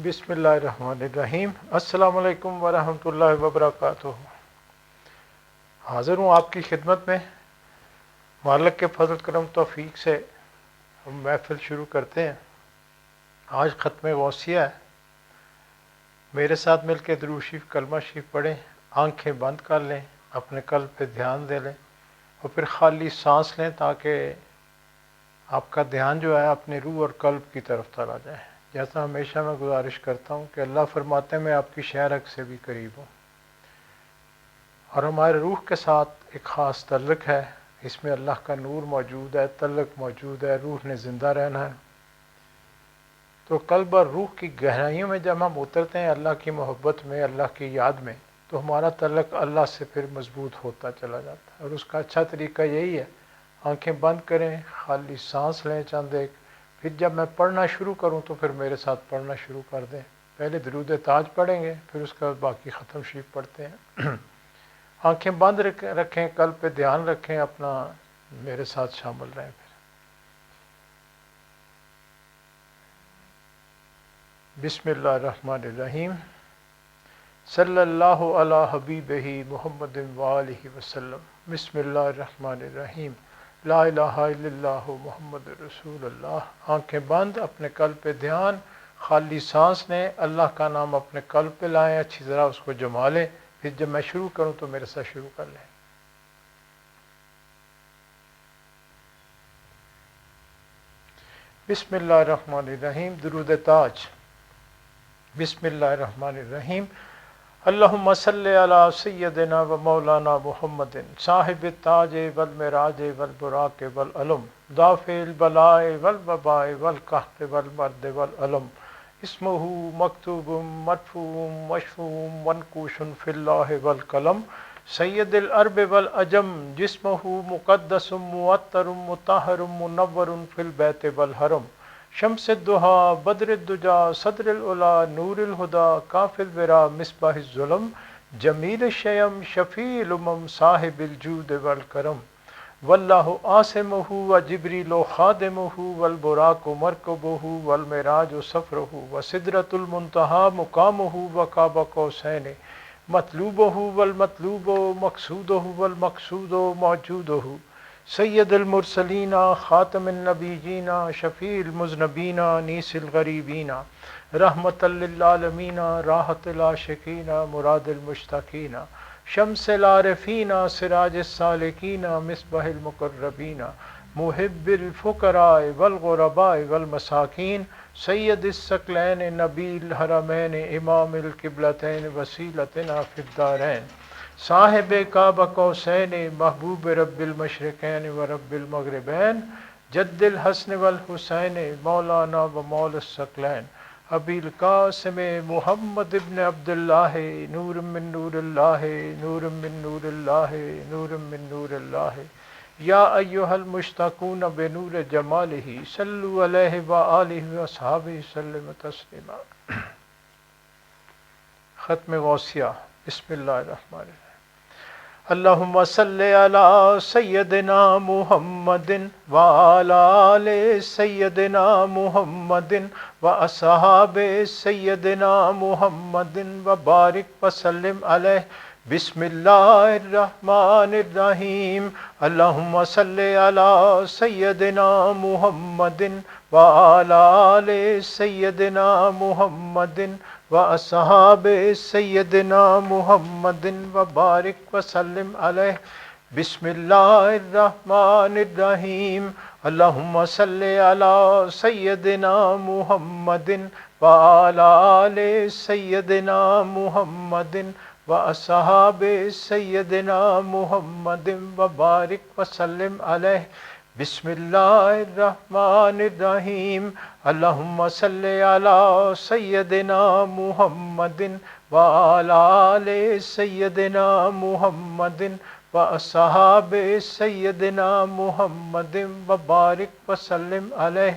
بسم اللہ الرحمن الرحیم۔ السلام علیکم ورحمۃ اللہ وبرکاتہ۔ حاضر ہوں آپ کی خدمت میں، مالک کے فضل کرم توفیق سے ہم محفل شروع کرتے ہیں۔ آج ختم غوثیہ ہے، میرے ساتھ مل کے درود شریف کلمہ شریف پڑھیں، آنکھیں بند کر لیں، اپنے قلب پہ دھیان دے لیں اور پھر خالی سانس لیں تاکہ آپ کا دھیان جو ہے اپنے روح اور قلب کی طرف چلا جائے۔ جیسا ہمیشہ میں گزارش کرتا ہوں کہ اللہ فرماتے ہیں میں آپ کی شہرک سے بھی قریب ہوں، اور ہمارے روح کے ساتھ ایک خاص تعلق ہے، اس میں اللہ کا نور موجود ہے، تعلق موجود ہے، روح نے زندہ رہنا ہے۔ تو قلب اور روح کی گہرائیوں میں جب ہم اترتے ہیں اللہ کی محبت میں، اللہ کی یاد میں، تو ہمارا تعلق اللہ سے پھر مضبوط ہوتا چلا جاتا ہے۔ اور اس کا اچھا طریقہ یہی ہے، آنکھیں بند کریں، خالی سانس لیں چند ایک، پھر جب میں پڑھنا شروع کروں تو پھر میرے ساتھ پڑھنا شروع کر دیں۔ پہلے درود تاج پڑھیں گے، پھر اس کے بعد باقی ختم شریف پڑھتے ہیں۔ آنکھیں بند رکھیں، قلب پہ دھیان رکھیں اپنا، میرے ساتھ شامل رہیں۔ پھر بسم اللہ الرحمن الرحیم۔ صلی اللہ علی حبیبہ محمد وآلہ وسلم۔ بسم اللہ الرحمن الرحیم۔ لا الہ الا اللہ محمد رسول اللہ۔ آنکھیں بند، اپنے قلب پہ دھیان، خالی سانس لیں، اللہ کا نام اپنے قلب پہ لائیں، اچھی طرح اس کو جما لیں۔ پھر جب میں شروع کروں تو میرے ساتھ شروع کر لیں۔ بسم اللہ الرحمن الرحیم۔ درود تاج۔ بسم اللہ الرحمن الرحیم۔ اللہم صلی علی سیدنا و مولانا محمد صاحب التاج والمراج والبراق والعلم دافع البلاء والوباء والقحط والمرض والعلم اسمہ مکتوب مدفوع مشفوع منقوش فی اللہ والقلم سید العرب والعجم جسمہ مقدس معطر مطہر منور فی البیت والحرم شمس الضحیٰ بدر الدجا صدر العلا نور الہدا کاف الورا مصباح الظلم جمیل الشیم شفیع الامم صاحب الجود والکرم واللہ عاصمہ وجبریل خادمہ والبراق مرکبہ والمعراج سفرہ وسدرۃ المنتہی مقامہ وقاب قوسین مطلوبہ والمطلوب مقصودہ والمقصود موجودہ سید المرسلین خاتم النبیین شفیع المذنبین نیس الغریبین رحمت للعالمین راحت العاشقین مراد المشتاقین شمس العارفین سراج السالکین مصباح المقربین محب الفقراء والغرباء والمساکین سید الثقلین نبی الحرمین امام القبلتین وسیلتنا فی الدارین صاحب کعبہ قوسین محبوب رب المشرقین و رب المغربین جد الحسن والحسین مولانا و مولا الثقلین ابی القاسم محمد ابن عبداللہ نور من نور اللہ نور من نور اللہ نور من نور اللہ یا ایہا المشتاقون بنور جمالہ صلو علیہ وآلہ وصحابہ سلم تسلیما۔ ختم غوثیہ۔ بسم اللہ الرحمن الرحیم۔ اللہم صلی علی سیدنا محمد وعلی آل سیدنا محمد واصحاب سیدنا محمد وبارک وسلم علیہ۔ بسم اللہ الرحمن الرحیم۔ اللہم صلی علی سیدنا محمد وعلی آل سیدنا محمد واصحاب سیدنا محمد وبارک وسلم علیہ۔ بسم اللہ الرحمن الرحیم۔ اللہم صلی علی سیدنا محمد وعلی آل سیدنا محمد واصحاب سیدنا محمد وبارک وسلم علیہ۔ بسم اللہ الرحمن الرحیم۔ اللہم صلی علی سیدنا محمد وعلی آل سیدنا محمد واصحاب سیدنا محمد وبارک وسلم علیہ۔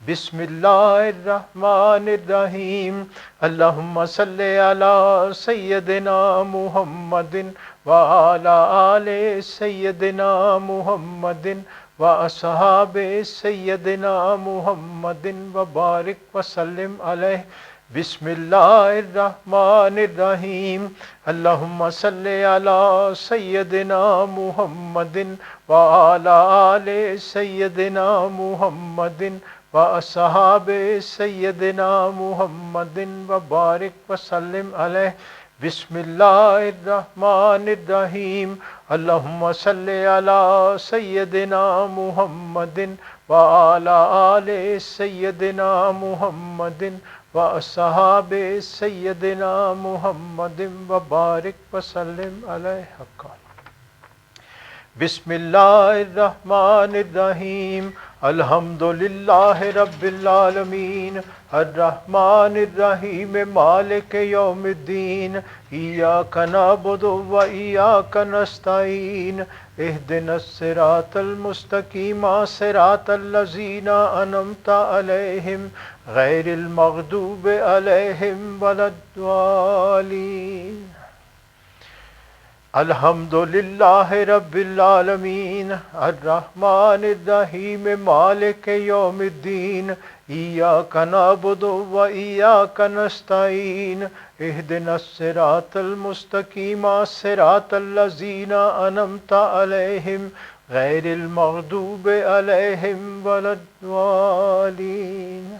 بسم اللہ الرحمن الرحیم۔ اللہم صلی علی سیدنا محمد وعلی آل سیدنا محمد واصحاب سیدنا محمد وبارک وسلم علیہ۔ بسم اللہ الرحمن الرحیم اللہم صلی علی سیدنا محمد وعلی آل سیدنا محمد واصحاب سیدنا محمد وبارک وسلم علیہ بسم اللہ الرحمن الرحیم اللہم صلی علی سیدنا محمد وعلی آل سیدنا محمد واصحاب سیدنا محمد وبارک وسلم علیہ حقا بسم اللہ الرحمن الرحیم الحمد للہ رب العالمین الرحمن الرحیم مالک یوم الدین ایاک نعبد و ایاک نستعین اہدنا الصراط المستقیم صراط الذین انعمت علیہم غیر المغضوب علیہم ولا الضالین الحمد للہ رب العالمین الرحمن الرحیم مالک یوم الدین ایاک نعبد و ایاک نستعین اہدنا الصراط المستقیم صراط الذین انعمت علیہم غیر المغضوب علیہم ولا الضالین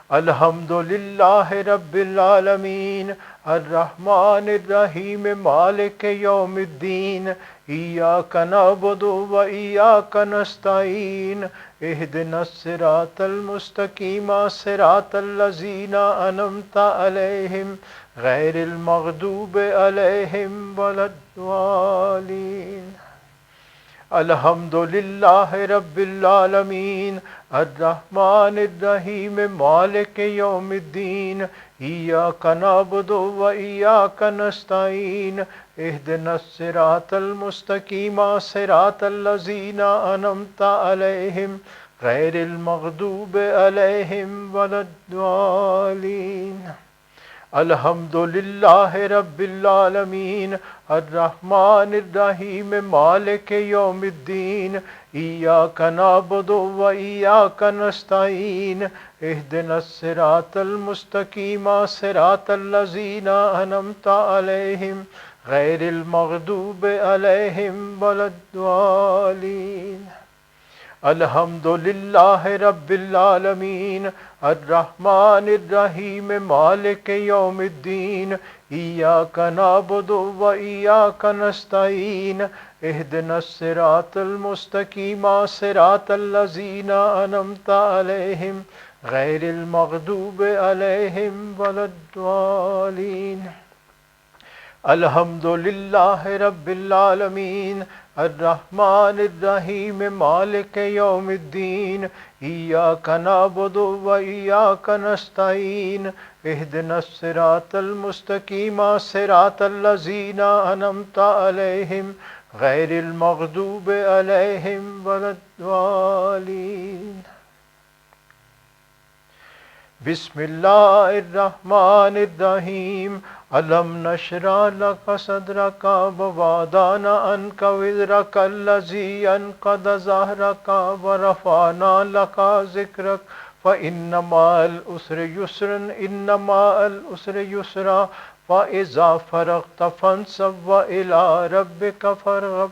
الحمد للہ رب العالمین الرحمن الرحیم مالک یوم الدین ایاک نعبد و ایاک نستعین اہدنا الصراط المستقیم صراط الذین انعمت علیہم غیر المغضوب علیہم ولا الضالین الحمد للہ رب العالمین الرحمن الرحیم مالک یوم الدین ایاک نعبد و ایاک نستعین اہدنا الصراط المستقیم صراط الذین انعمت علیہم غیر المغضوب علیہم ولا الضالین الحمد للہ رب العالمین الرحمن الرحیم مالک یوم الدین ایاک نعبد و ایاک نستعین اہدنا الصراط المستقیم صراط الذین انعمت علیہم غیر المغضوب علیہم ولا الضالین الحمد للہ رب العالمین الرحمن الرحیم مالک یوم الدین ایاک نعبد و ایاک نستعین اہدنا الصراط المستقیم صراط الذین انعمت علیہم غیر المغضوب علیہم ولا الضالین الحمد للہ رب العالمین الرحمن الرحیم مالک یوم الدین ایاک نعبد و ایاک نستعین اہدنا الصراط المستقیم صراط الذین انعمت علیہم غیر المغضوب علیہم ولا الضالین بسم اللہ الرحمن الرحیم الم نشرح لک صدرک ووضعنا عنک وزرک الذی انقض ظہرک ورفعنا لک ذکرک فإن مع العسر یسرا إن مع العسر یسرا فإذا فرغت فانصب وإلى ربک فارغب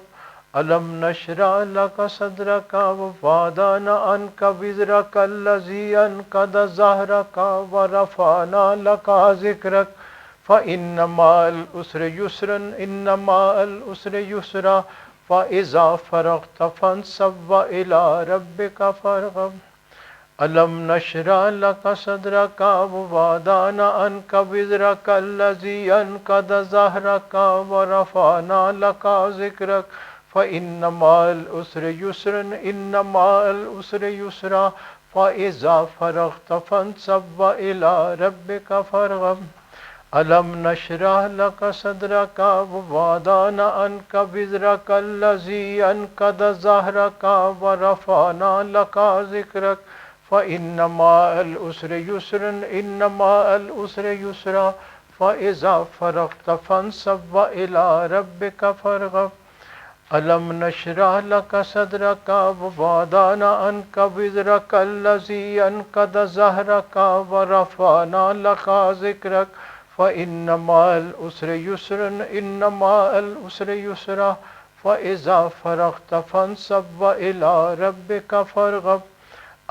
الم نشرح لک صدرک ووضعنا عنک وزرک الذی انقض ظہرک ورفعنا لک ذکرک فإن مع العسر یسرا إن مع العسر یسرا فإذا فرغت فانصب وإلى ربک فارغب الم نشرح لک صدرک ووضعنا عنک وزرک الذی انقض ظہرک ورفعنا لک ذکرک فإن مع العسر یسرا إن مع العسر یسرا فإذا فرغت فانصب وإلى ربک فارغب الم نشرح لک صدرک ووضعنا عنک وزرک الذی انقض ظہرک ورفعنا لک ذکرک فإن مع العسر یسرا إن مع العسر یسرا فإذا فرغت فانصب وإلى ربک فارغب ألم نشرح لك صدرك ووضعنا عنك وزرك الذي أنقض ظهرك ورفعنا لك ذكرك فإن مع العسر يسرا إن مع العسر يسرا فإذا فرغت فانصب وإلى ربك فارغب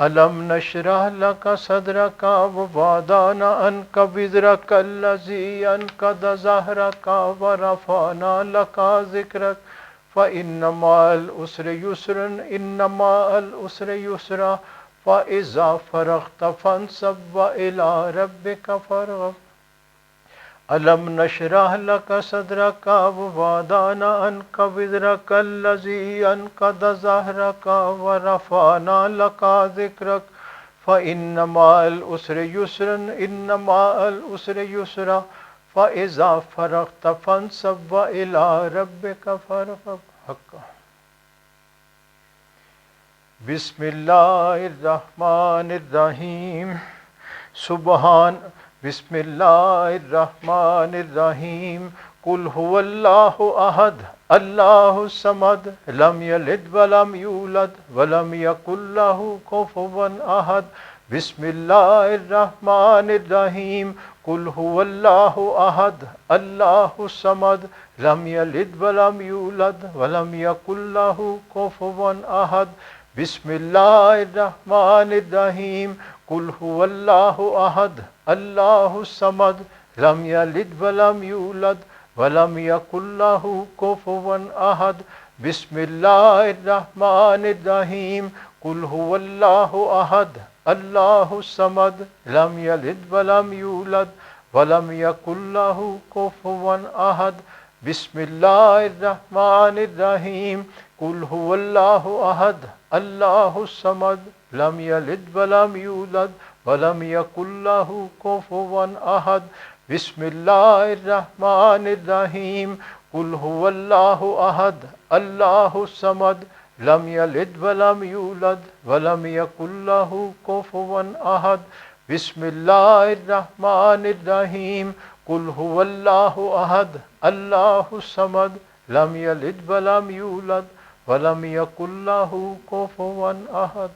ألم نشرح لك صدرك ووضعنا عنك وزرك الذي أنقض ظهرك ورفعنا لك ذكرك فإن مع العسر يسرا إن مع العسر يسرا فإذا فرغت فانصب وإلى ربك فارغب ألم نشرح لك صدرك ووضعنا عنك وزرك الذي أنقض ظهرك ورفعنا لك ذكرك فإن مع العسر يسرا إن مع العسر يسرا فإذا فرغت فانصب وإلى ربك فارغب بسم الله الرحمن الرحيم بسم الله الرحمن الرحيم قل هو الله أحد الله الصمد لم يلد ولم يولد ولم يكن له كفوا أحد بسم الله الرحمن الرحيم قل هو الله أحد الله الصمد لم يلد ولم يولد ولم يكن له كفوا أحد بسم الله الرحمن الرحيم قل هو الله أحد الله الصمد لم يلد ولم يولد ولم يكن له كفوا أحد بسم الله الرحمن الرحيم قل هو الله أحد الله الصمد لم يلد ولم يولد ولم يكن له كفوا أحد بسم الله الرحمن الرحيم قل هو الله أحد الله الصمد لم يلد ولم يولد ولم يكن له كفوا أحد بسم الله الرحمن الرحيم قل هو الله أحد الله الصمد لم يلد ولم يولد ولم يكن له كفوا أحد بسم الله الرحمن الرحيم قل هو الله أحد الله الصمد لم يلد ولم يولد ولم يكن له كفوا أحد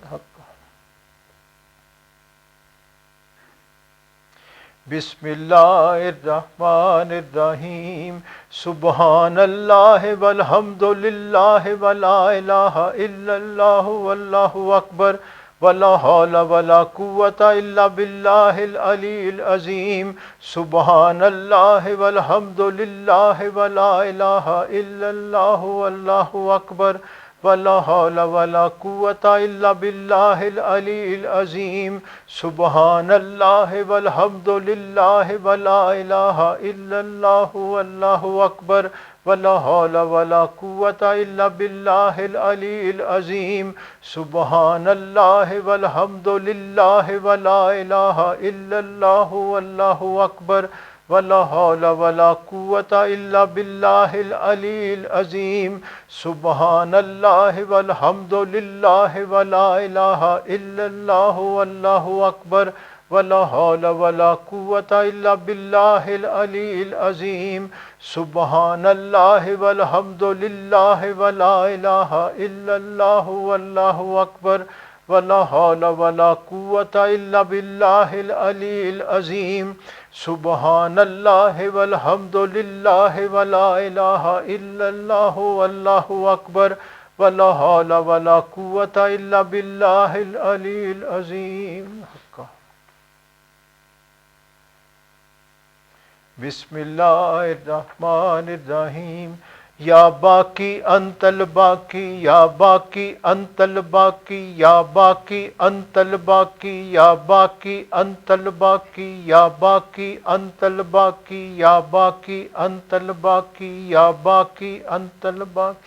بسم الله الرحمن الرحيم سبحان الله والحمد لله ولا إله إلا الله والله أكبر ولا حول ولا قوة إلا بالله العلي العظيم سبحان الله والحمد لله ولا إله إلا الله والله أكبر ولا حول ولا قوة إلا بالله العلي العظيم سبحان الله والحمد لله ولا إله إلا الله والله أكبر ولا حول ولا قوة إلا بالله العلي العظيم سبحان الله والحمد لله ولا إله إلا الله والله أكبر ولا حول ولا قوة إلا بالله العلي العظيم سبحان الله والحمد لله ولا إله إلا الله والله أكبر ولا حول ولا قوة إلا بالله العلي العظيم سبحان الله والحمد لله ولا إله إلا الله والله أكبر ولا حول ولا قوة إلا بالله العلي العظيم سبحان الله والحمد لله ولا إله إلا الله والله أكبر ولا حول ولا قوة إلا بالله العلي العظيم بسم الله الرحمن الرحيم یا باقی انت الباقی یا باقی انت الباقی یا باقی انت الباقی یا باقی انت الباقی یا باقی انت الباقی یا باقی انت الباقی یا باقی انت الباقی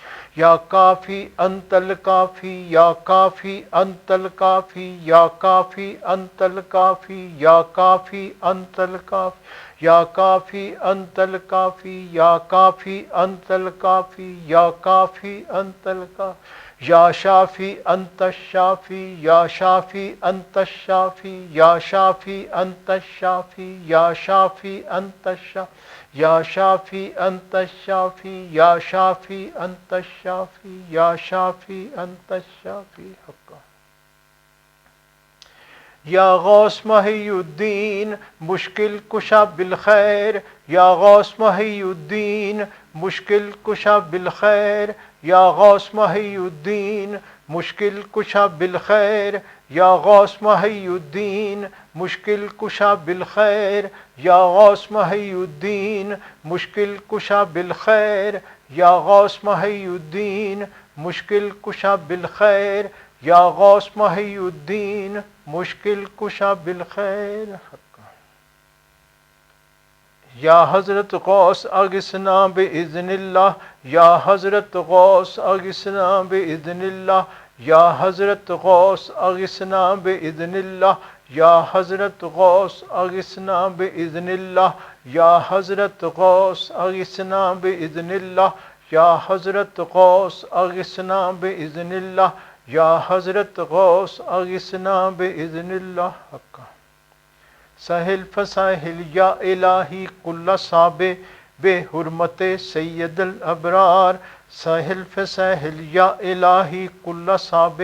یا کافی انت الکافی یا کافی انت الکافی یا کافی انت الکافی یا کافی انت الکافی یا کافی انت الکافی یا کافی انت الکافی یا کافی انت الکافی یا شافی انت الشافی یا شافی انت الشافی یا شافی انت الشافی یا شافی انت الشافی یا شافی انت الشافی یا شافی انت الشافی یا شافی انت الشافی حقا یا غوث محی الدین مشکل کشا بالخیر یا غوث محی الدین مشکل کشا بالخیر یا غوث محی الدین مشکل کشا بالخیر یا غوث محی الدین مشکل کشا بالخیر یا غوث محی الدین مشکل کشا بالخیر یا غوث محی الدین مشکل کشا بالخیر یا غوث محی الدین مشکل کشا بالخیر یا حضرت غوث اغثنا باذن اللہ یا حضرت غوث اغثنا باذن اللہ یا حضرت غوث اغثنا باذن اللہ یا حضرت غوث اغثنا باذن اللہ یا حضرت غوث اغثنا باذن اللہ یا حضرت غوث اغثنا باذن اللہ یا حضرت غوث اغثنا باذن اللہ حقا سہل فساہل یا الہی کل صاب بے حرمت سید الابرار سہل فساہل یا الہی کل صاب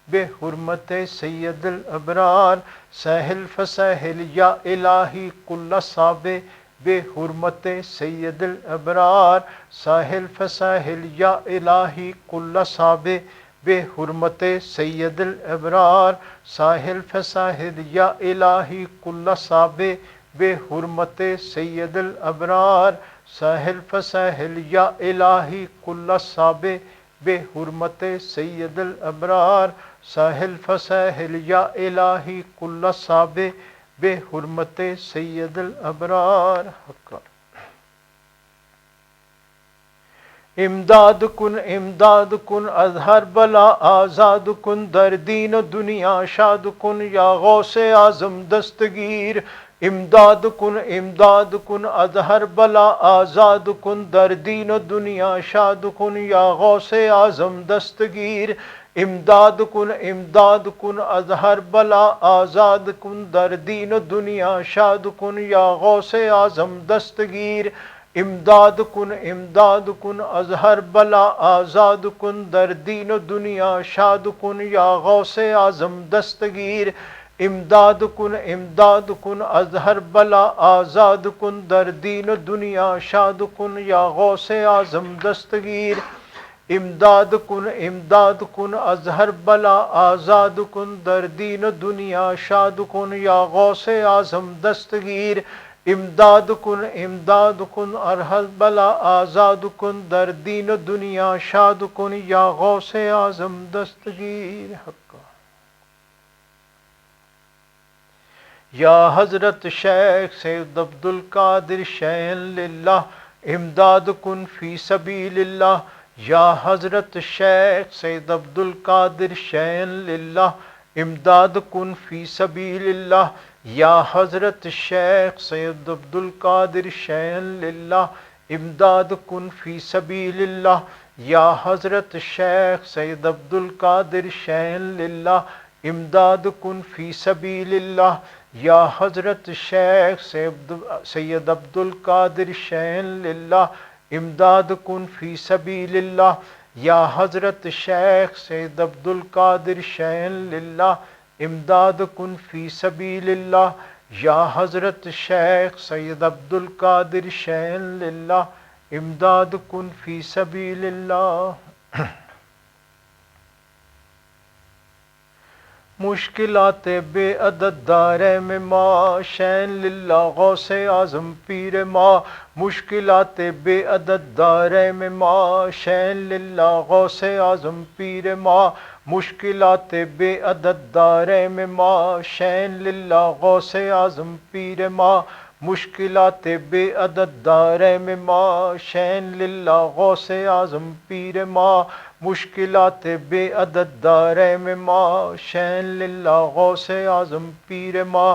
بے حرمت سید الابرار سہل فساہل یا الہی کل صاب بے حرمت سید الابرار ساحل فساحل یا الہی کل صاب بے حرمت سید الابرار ساحل فساحل یا الہی کل صاب بے حرمت سید الابرار ساحل فساحل یا الہی کل صاب بے حرمت سید الابرار ساحل فساحل یا الہی کل صاب بے حرمت سید الابرار امداد کن اظہر بلا آزاد کن در دین و دنیا شاد کن یا غوث اعظم دستگیر امداد کن اظہر بلا آزاد کن در دین و دنیا شاد کن یا غوث اعظم دستگیر امداد کن اظہر بلا آزاد کن در دین و دنیا شاد کن یا غوث اعظم دستگیر امداد کن اظہر بلا آزاد کن در دین و دنیا شاد کن یا غوث اعظم دستگیر امداد کن اظہر بلا آزاد کن در دین و دنیا شاد کن یا غوث اعظم دستگیر امداد کن اظہر بلا آزاد کن در دین و دنیا شاد کن یا غوث اعظم دستگیر امداد کن ارحل بلا آزاد کن در دین و دنیا شاد کن یا غوث اعظم دستگیر حقا یا حضرت شیخ سید عبد القادر شیئا للہ امداد کن فی سبیل اللہ یا حضرت شیخ سید عبد القادر شیئا للہ امداد کن فی سبیل اللہ یا حضرت شیخ سید عبد القادر شیئا للہ امداد کن فی سبیل اللہ یا حضرت شیخ سید عبد القادر شیئا للہ امداد کن فی سبیل اللہ یا حضرت شیخ سید عبد القادر شیئا للہ امداد کن فی سبیل اللہ یا حضرت شیخ سید عبد القادر شیئا للہ امداد کن فی سبیل اللہ یا حضرت شیخ سید عبد القادر شیئا للہ امداد کن فی سبیل اللہ مشکلات بے عدد دارے میں ماں شین للہ غوث اعظم پیر ماں مشکلات بے عدد دارے میں ماں شین للہ غوث اعظم پیر ماں مشکلات بے عدد دارے میں ماں شین للہ غوث اعظم پیر ماں مشکلات بے عدد دارے میں ماں شین للہ غوث اعظم پیر ماں مشکلات بے عدد دارے میں ماں شین للہ غوث اعظم پیر ماں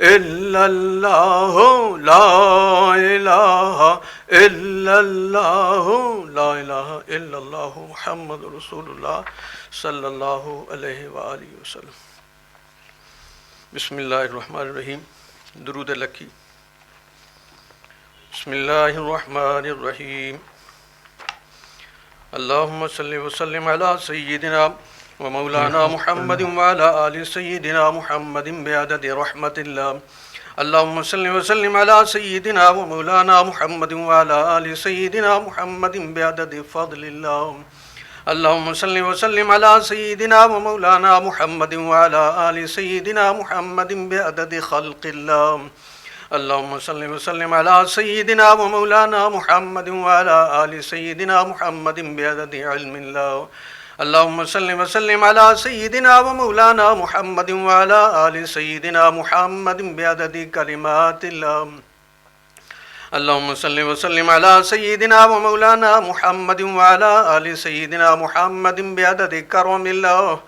إلا الله لا إله إلا الله لا إله إلا الله محمد رسول الله صلی اللہ علیہ وآلہ وسلم۔ بسم اللہ الرحمن الرحیم۔ درود لکی۔ بسم اللہ الرحمن الرحیم۔ اللہم صلی وسلم علی سیدنا ومولانا محمد وعلى آل سيدنا محمد بعدد رحمة الله۔ اللهم صل وسلم على سيدنا ومولانا محمد وعلى آل سيدنا محمد بعدد فضل الله۔ اللهم صل وسلم على سيدنا ومولانا محمد وعلى آل سيدنا محمد بعدد خلق الله۔ اللهم صل وسلم على سيدنا ومولانا محمد وعلى آل سيدنا محمد بعدد علم الله۔ اللهم صل وسلم على سيدنا ومولانا محمد وعلى آل سيدنا محمد بعدد كلمات الله۔ اللهم صل وسلم على سيدنا ومولانا محمد وعلى آل سيدنا محمد بعدد كرم الله۔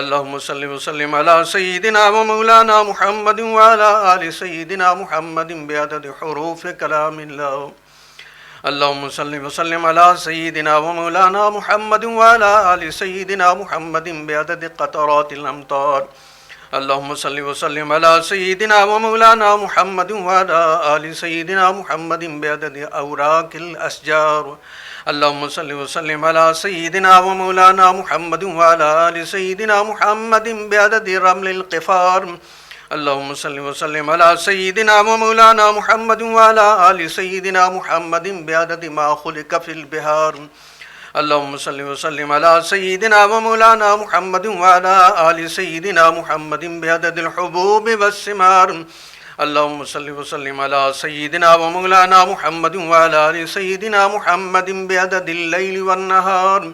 اللهم صل وسلم على سيدنا ومولانا محمد وعلى آل سيدنا محمد بعدد حروف كلام الله۔ اللهم صل وسلم على سيدنا ومولانا محمد وعلى آل سيدنا محمد بعدد قطرات الأمطار۔ اللهم صل وسلم على سيدنا ومولانا محمد وعلى آل سيدنا محمد بعدد أوراق الأشجار۔ اللهم صل وسلم على سيدنا ومولانا محمد وعلى آل سيدنا محمد بعدد رمل القفار۔ اللهم صل وسلم على سيدنا ومولانا محمد وعلى آل سيدنا محمد بعدد ما خلق في البحار۔ اللهم صل وسلم على سيدنا ومولانا محمد وعلى آل سيدنا محمد بعدد الحبوب والثمار۔ اللهم صل وسلم على سيدنا ومولانا محمد وعلى آل سيدنا محمد بعدد الليل والنهار۔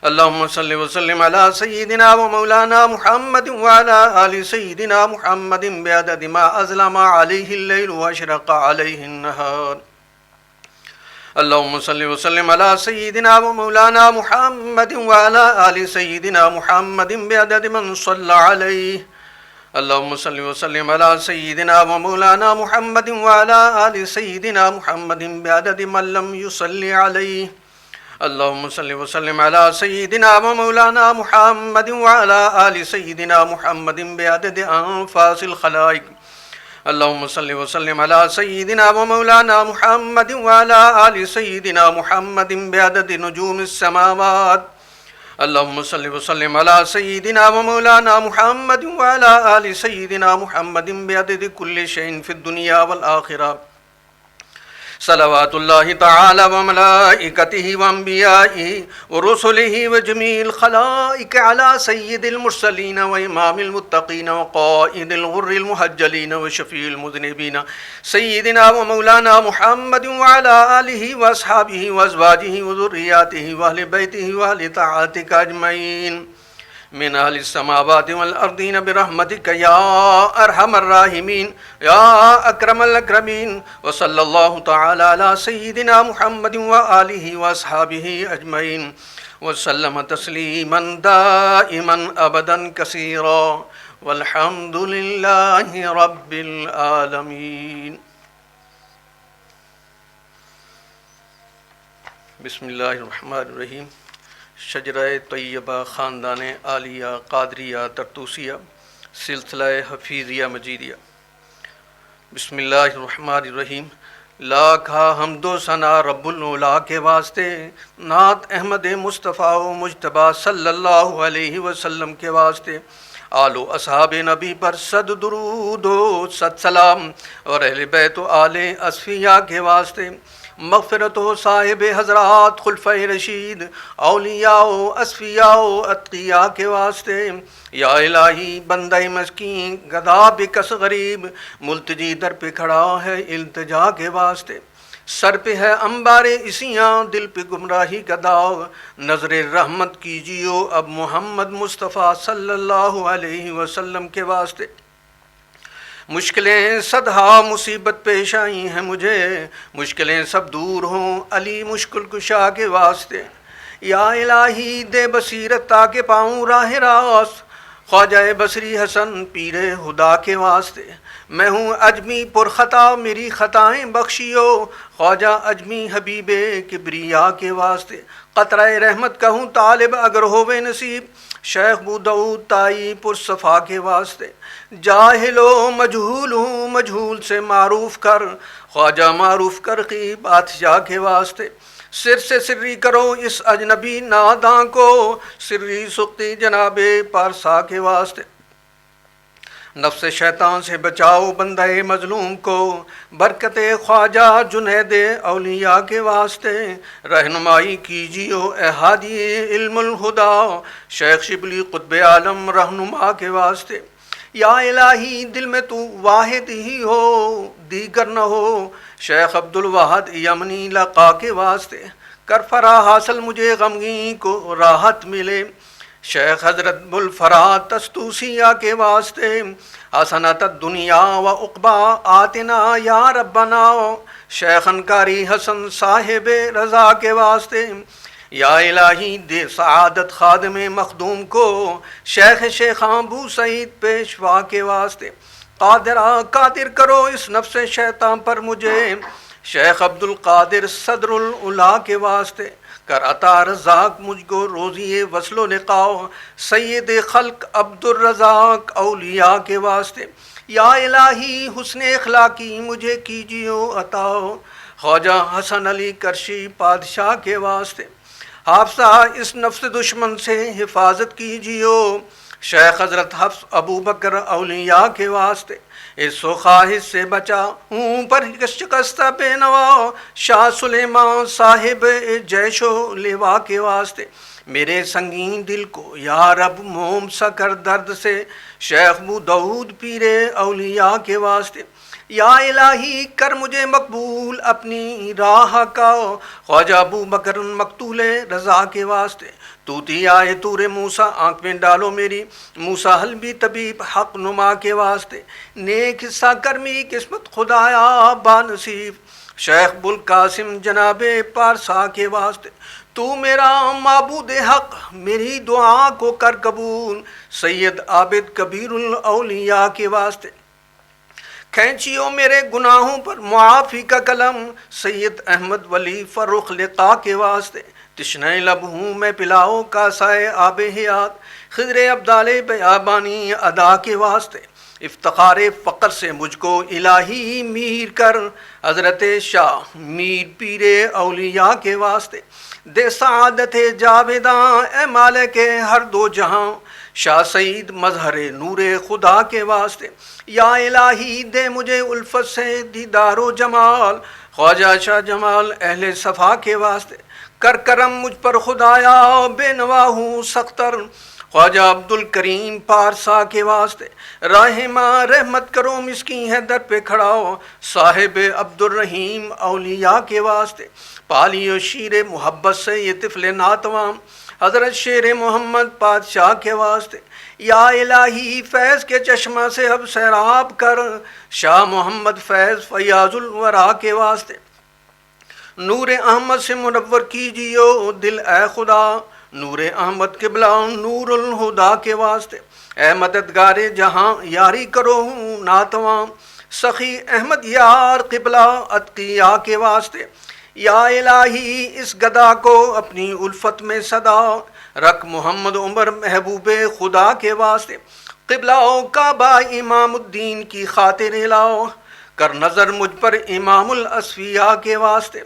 اللهم صل وسلم على سيدنا ومولانا محمد وعلى آل سيدنا محمد بعدد ما أظلم عليه الليل وأشرق عليه النهار۔ اللهم صل وسلم على سيدنا ومولانا محمد وعلى آل سيدنا محمد بعدد من صلى عليه۔ اللهم صل وسلم على سيدنا ومولانا محمد وعلى آل سيدنا محمد بعدد من لم يصلي عليه۔ اللهم صل وسلم على سيدنا ومولانا محمد وعلى آل سيدنا محمد بعدد أنفاس الخلائق۔ اللهم صل وسلم على سيدنا ومولانا محمد وعلى آل سيدنا محمد بعدد نجوم السماوات۔ اللهم صل وسلم على سيدنا ومولانا محمد وعلى آل سيدنا محمد بعدد كل شيء في الدنيا والآخرة۔ صلوات اللہ تعالی وملائکتہ وانبیائہ ورسلہ وجمیع الخلائق علی سید المرسلین وامام المتقین وقائد الغر المحجلین وشفیع المذنبین سیدنا ومولانا محمد وعلی آلہ واصحابہ وازواجہ وذریاتہ واہل بیتہ واہل طاعتک اجمعین من اہل السماوات والارضین برحمتک یا ارحم الراحمین یا اکرم الاکرمین وصلی اللہ تعالی علی سیدنا محمد وآلہ واصحابہ اجمعین وسلم تسلیما دائما ابدا کثیرا والحمد للہ رب العالمین۔ بسم اللہ الرحمن الرحیم۔ شجرہ طیبہ خاندان عالیہ قادریہ طرطوسیہ سلسلہ حفیظیہ مجیدیہ۔ بسم اللہ الرحمن الرحیم۔ لاکھا حمد و ثنا رب العلا کے واسطے، نعت احمد مصطفیٰ و مجتبیٰ صلی اللہ علیہ وسلم کے واسطے، آل و اصحاب نبی پر صد درود و صد سلام، اور اہل بیت و آل اصفیاء کے واسطے، مغفرت و صاحب حضرات خلفۂ رشید اولیاء و اصفیاء و اتقیاء کے واسطے، یا الہی بندہ مسکین گدا بکس غریب ملتجی در پہ کھڑا ہے التجا کے واسطے، سر پہ ہے انبار اسیاں دل پہ گمراہی کا داغ، نظر رحمت کیجیو اب محمد مصطفیٰ صلی اللہ علیہ وسلم کے واسطے۔ مشکلیں صدہا مصیبت پیش آئی ہیں مجھے، مشکلیں سب دور ہوں علی مشکل کشا کے واسطے، یا الہی دے بصیرت تاکہ پاؤں راہ راست، خواجہ بصری حسن پیر خدا کے واسطے، میں ہوں اجمی پر خطا میری خطائیں بخشیو، خواجہ اجمی حبیب کبریا کے واسطے، قطرہ رحمت کہوں طالب اگر ہووے نصیب، شیخ بو دعود تائی پر صفا کے واسطے، جاہل و مجہول ہوں مجہول سے معروف کر، خواجہ معروف کر کی بادشاہ کے واسطے، سر سے سری کرو اس اجنبی ناداں کو، سری سختی جناب پارسا کے واسطے، نفس شیطان سے بچاؤ بندہ مظلوم کو، برکت خواجہ جنید اولیاء کے واسطے، رہنمائی کیجیو اے ہادی علم الہدا، شیخ شبلی قطب عالم رہنما کے واسطے، یا الہی دل میں تو واحد ہی ہو دیگر نہ ہو، شیخ عبد الواحد یمنی لقا کے واسطے، کر فرا حاصل مجھے غمگین کو راحت ملے، شیخ حضرت بلفرات تستوسیہ کے واسطے، حسنات الدنیا و عقبا آتنا یا ربنا، شیخ انکاری حسن صاحب رضا کے واسطے، یا الہی دے سعادت خادم مخدوم کو، شیخ شیخاں بو سعید پیشوا کے واسطے، قادر کرو اس نفس شیطان پر مجھے، شیخ عبد القادر صدر العلا کے واسطے، کر عطا رزاق مجھ کو روزی وصل و لقاء، سید خلق عبد الرزاق اولیاء کے واسطے، یا الہی حسن اخلاقی مجھے کیجیو عطا، خواجہ حسن علی کرشی بادشاہ کے واسطے، حافظہ اس نفس دشمن سے حفاظت کیجیو، شیخ حضرت حفظ ابو بکر اولیاء کے واسطے، اس و خواہش سے بچا ہوں پر شکستہ بے نوا، شاہ سلیمان صاحب جیش و لوا کے واسطے، میرے سنگین دل کو یا رب موم سا کر درد سے، شیخ بو دعود پیر اولیاء کے واسطے، یا الہی کر مجھے مقبول اپنی راہ کا، خواجہ ابو بکر مقتول رضا کے واسطے، توتی آئے تور موسیٰ آنکھ میں ڈالو میری، موسیٰ حلبی طبیب حق نما کے واسطے، نیک حصہ کرمی قسمت خدایا با نصیب، شیخ بلقاسم جناب پارسا کے واسطے، تو میرا معبود حق میری دعا کو کر قبول، سید عابد کبیر الاولیاء کے واسطے، کھینچیو میرے گناہوں پر معافی کا قلم، سید احمد ولی فرخ لقا کے واسطے، تشنہ لب ہوں میں پلاؤ کا سائے آب حیات، خضر ابدال بیابانی ادا کے واسطے، افتخار فقر سے مجھ کو الہی میر کر، حضرت شاہ میر پیر اولیاء کے واسطے، دے سعادت جاویداں اے مالک ہر دو جہاں، شاہ سعید مظہر نور خدا کے واسطے، یا الہی دے مجھے الفت سے دیدار و جمال، خواجہ شاہ جمال اہل صفا کے واسطے، کر کرم مجھ پر خدایا بے نوا ہوں سختر، خواجہ عبد الکریم پارسا کے واسطے، رحمہ رحمت کرو مسکین ہے در پہ کھڑاؤ، صاحب عبد الرحیم اولیاء کے واسطے، پالیو شیر محبت سے یہ طفل ناتواں، حضرت شیر محمد بادشاہ کے واسطے، یا الہی فیض کے چشمہ سے اب سیراب کر، شاہ محمد فیض فیاض الورا کے واسطے، نور احمد سے منور کیجیو دل اے خدا، نور احمد قبلہ نور الہدا کے واسطے، اے مددگار جہاں یاری کرو ہوں ناتواں، سخی احمد یار قبلہ اتقیاء کے واسطے، یا الہی اس گدا کو اپنی الفت میں صدا رکھ، محمد عمر محبوب خدا کے واسطے، قبلہ کعبہ امام الدین کی خاطر لاؤ، کر نظر مجھ پر امام الاصفیاء کے واسطے،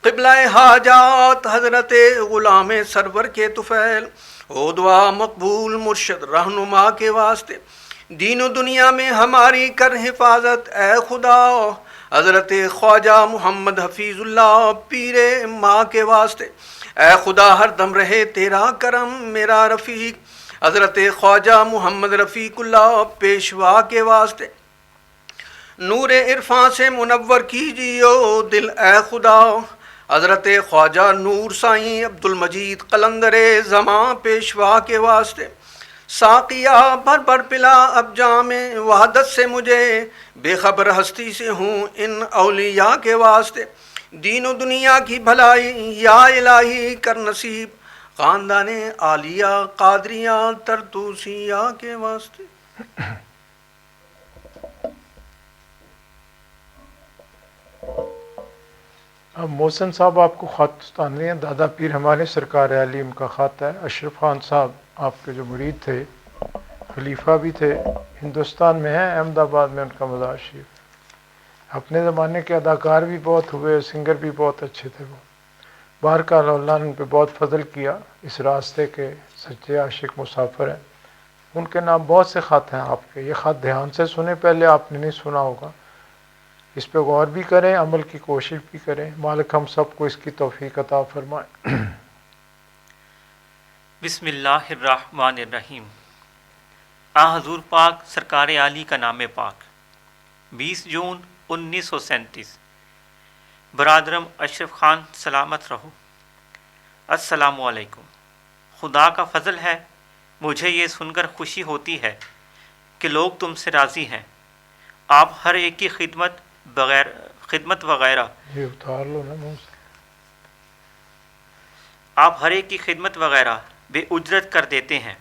قبلہ حاجات حضرت غلام سرور کے طفیل، ہو دعا مقبول مرشد رہنما کے واسطے، دین و دنیا میں ہماری کر حفاظت اے خدا، حضرت خواجہ محمد حفیظ اللہ پیر ماں کے واسطے، اے خدا ہر دم رہے تیرا کرم میرا رفیق، حضرت خواجہ محمد رفیق اللہ پیشوا کے واسطے، نور عرفان سے منور کیجیو دل اے خدا، حضرت خواجہ نور سائیں عبد المجید قلندر زماں پیشوا کے واسطے، ساقیہ بھر بھر پلا اب جام وحدت سے مجھے، بے خبر ہستی سے ہوں ان اولیاء کے واسطے، دین و دنیا کی بھلائی یا الہی کر نصیب، خاندان عالیہ قادریہ ترتوسیہ کے واسطے۔ اب محسن صاحب آپ کو خط سنان رہے ہیں، دادا پیر ہمارے سرکار عالم کا خط ہے۔ اشرف خان صاحب آپ کے جو مرید تھے، خلیفہ بھی تھے، ہندوستان میں ہیں، احمد آباد میں ان کا مزار شریف۔ اپنے زمانے کے اداکار بھی بہت ہوئے، سنگر بھی بہت اچھے تھے وہ۔ بہرکال اللہ نے ان پہ بہت فضل کیا، اس راستے کے سچے عاشق مسافر ہیں۔ ان کے نام بہت سے خط ہیں آپ کے، یہ خط دھیان سے سنیں، پہلے آپ نے نہیں سنا ہوگا، اس پہ غور بھی کریں، عمل کی کوشش بھی کریں۔ مالک ہم سب کو اس کی توفیق عطا فرمائے۔ بسم اللہ الرحمن الرحیم۔ حضور پاک سرکار عالی کا نام پاک۔ 20 جون 1937۔ برادرم اشرف خان سلامت رہو۔ السلام علیکم۔ خدا کا فضل ہے، مجھے یہ سن کر خوشی ہوتی ہے کہ لوگ تم سے راضی ہیں۔ آپ ہر ایک کی خدمت وغیرہ یہ اتار لو نا منہ سے۔ آپ ہر ایک کی خدمت وغیرہ بے اجرت کر دیتے ہیں۔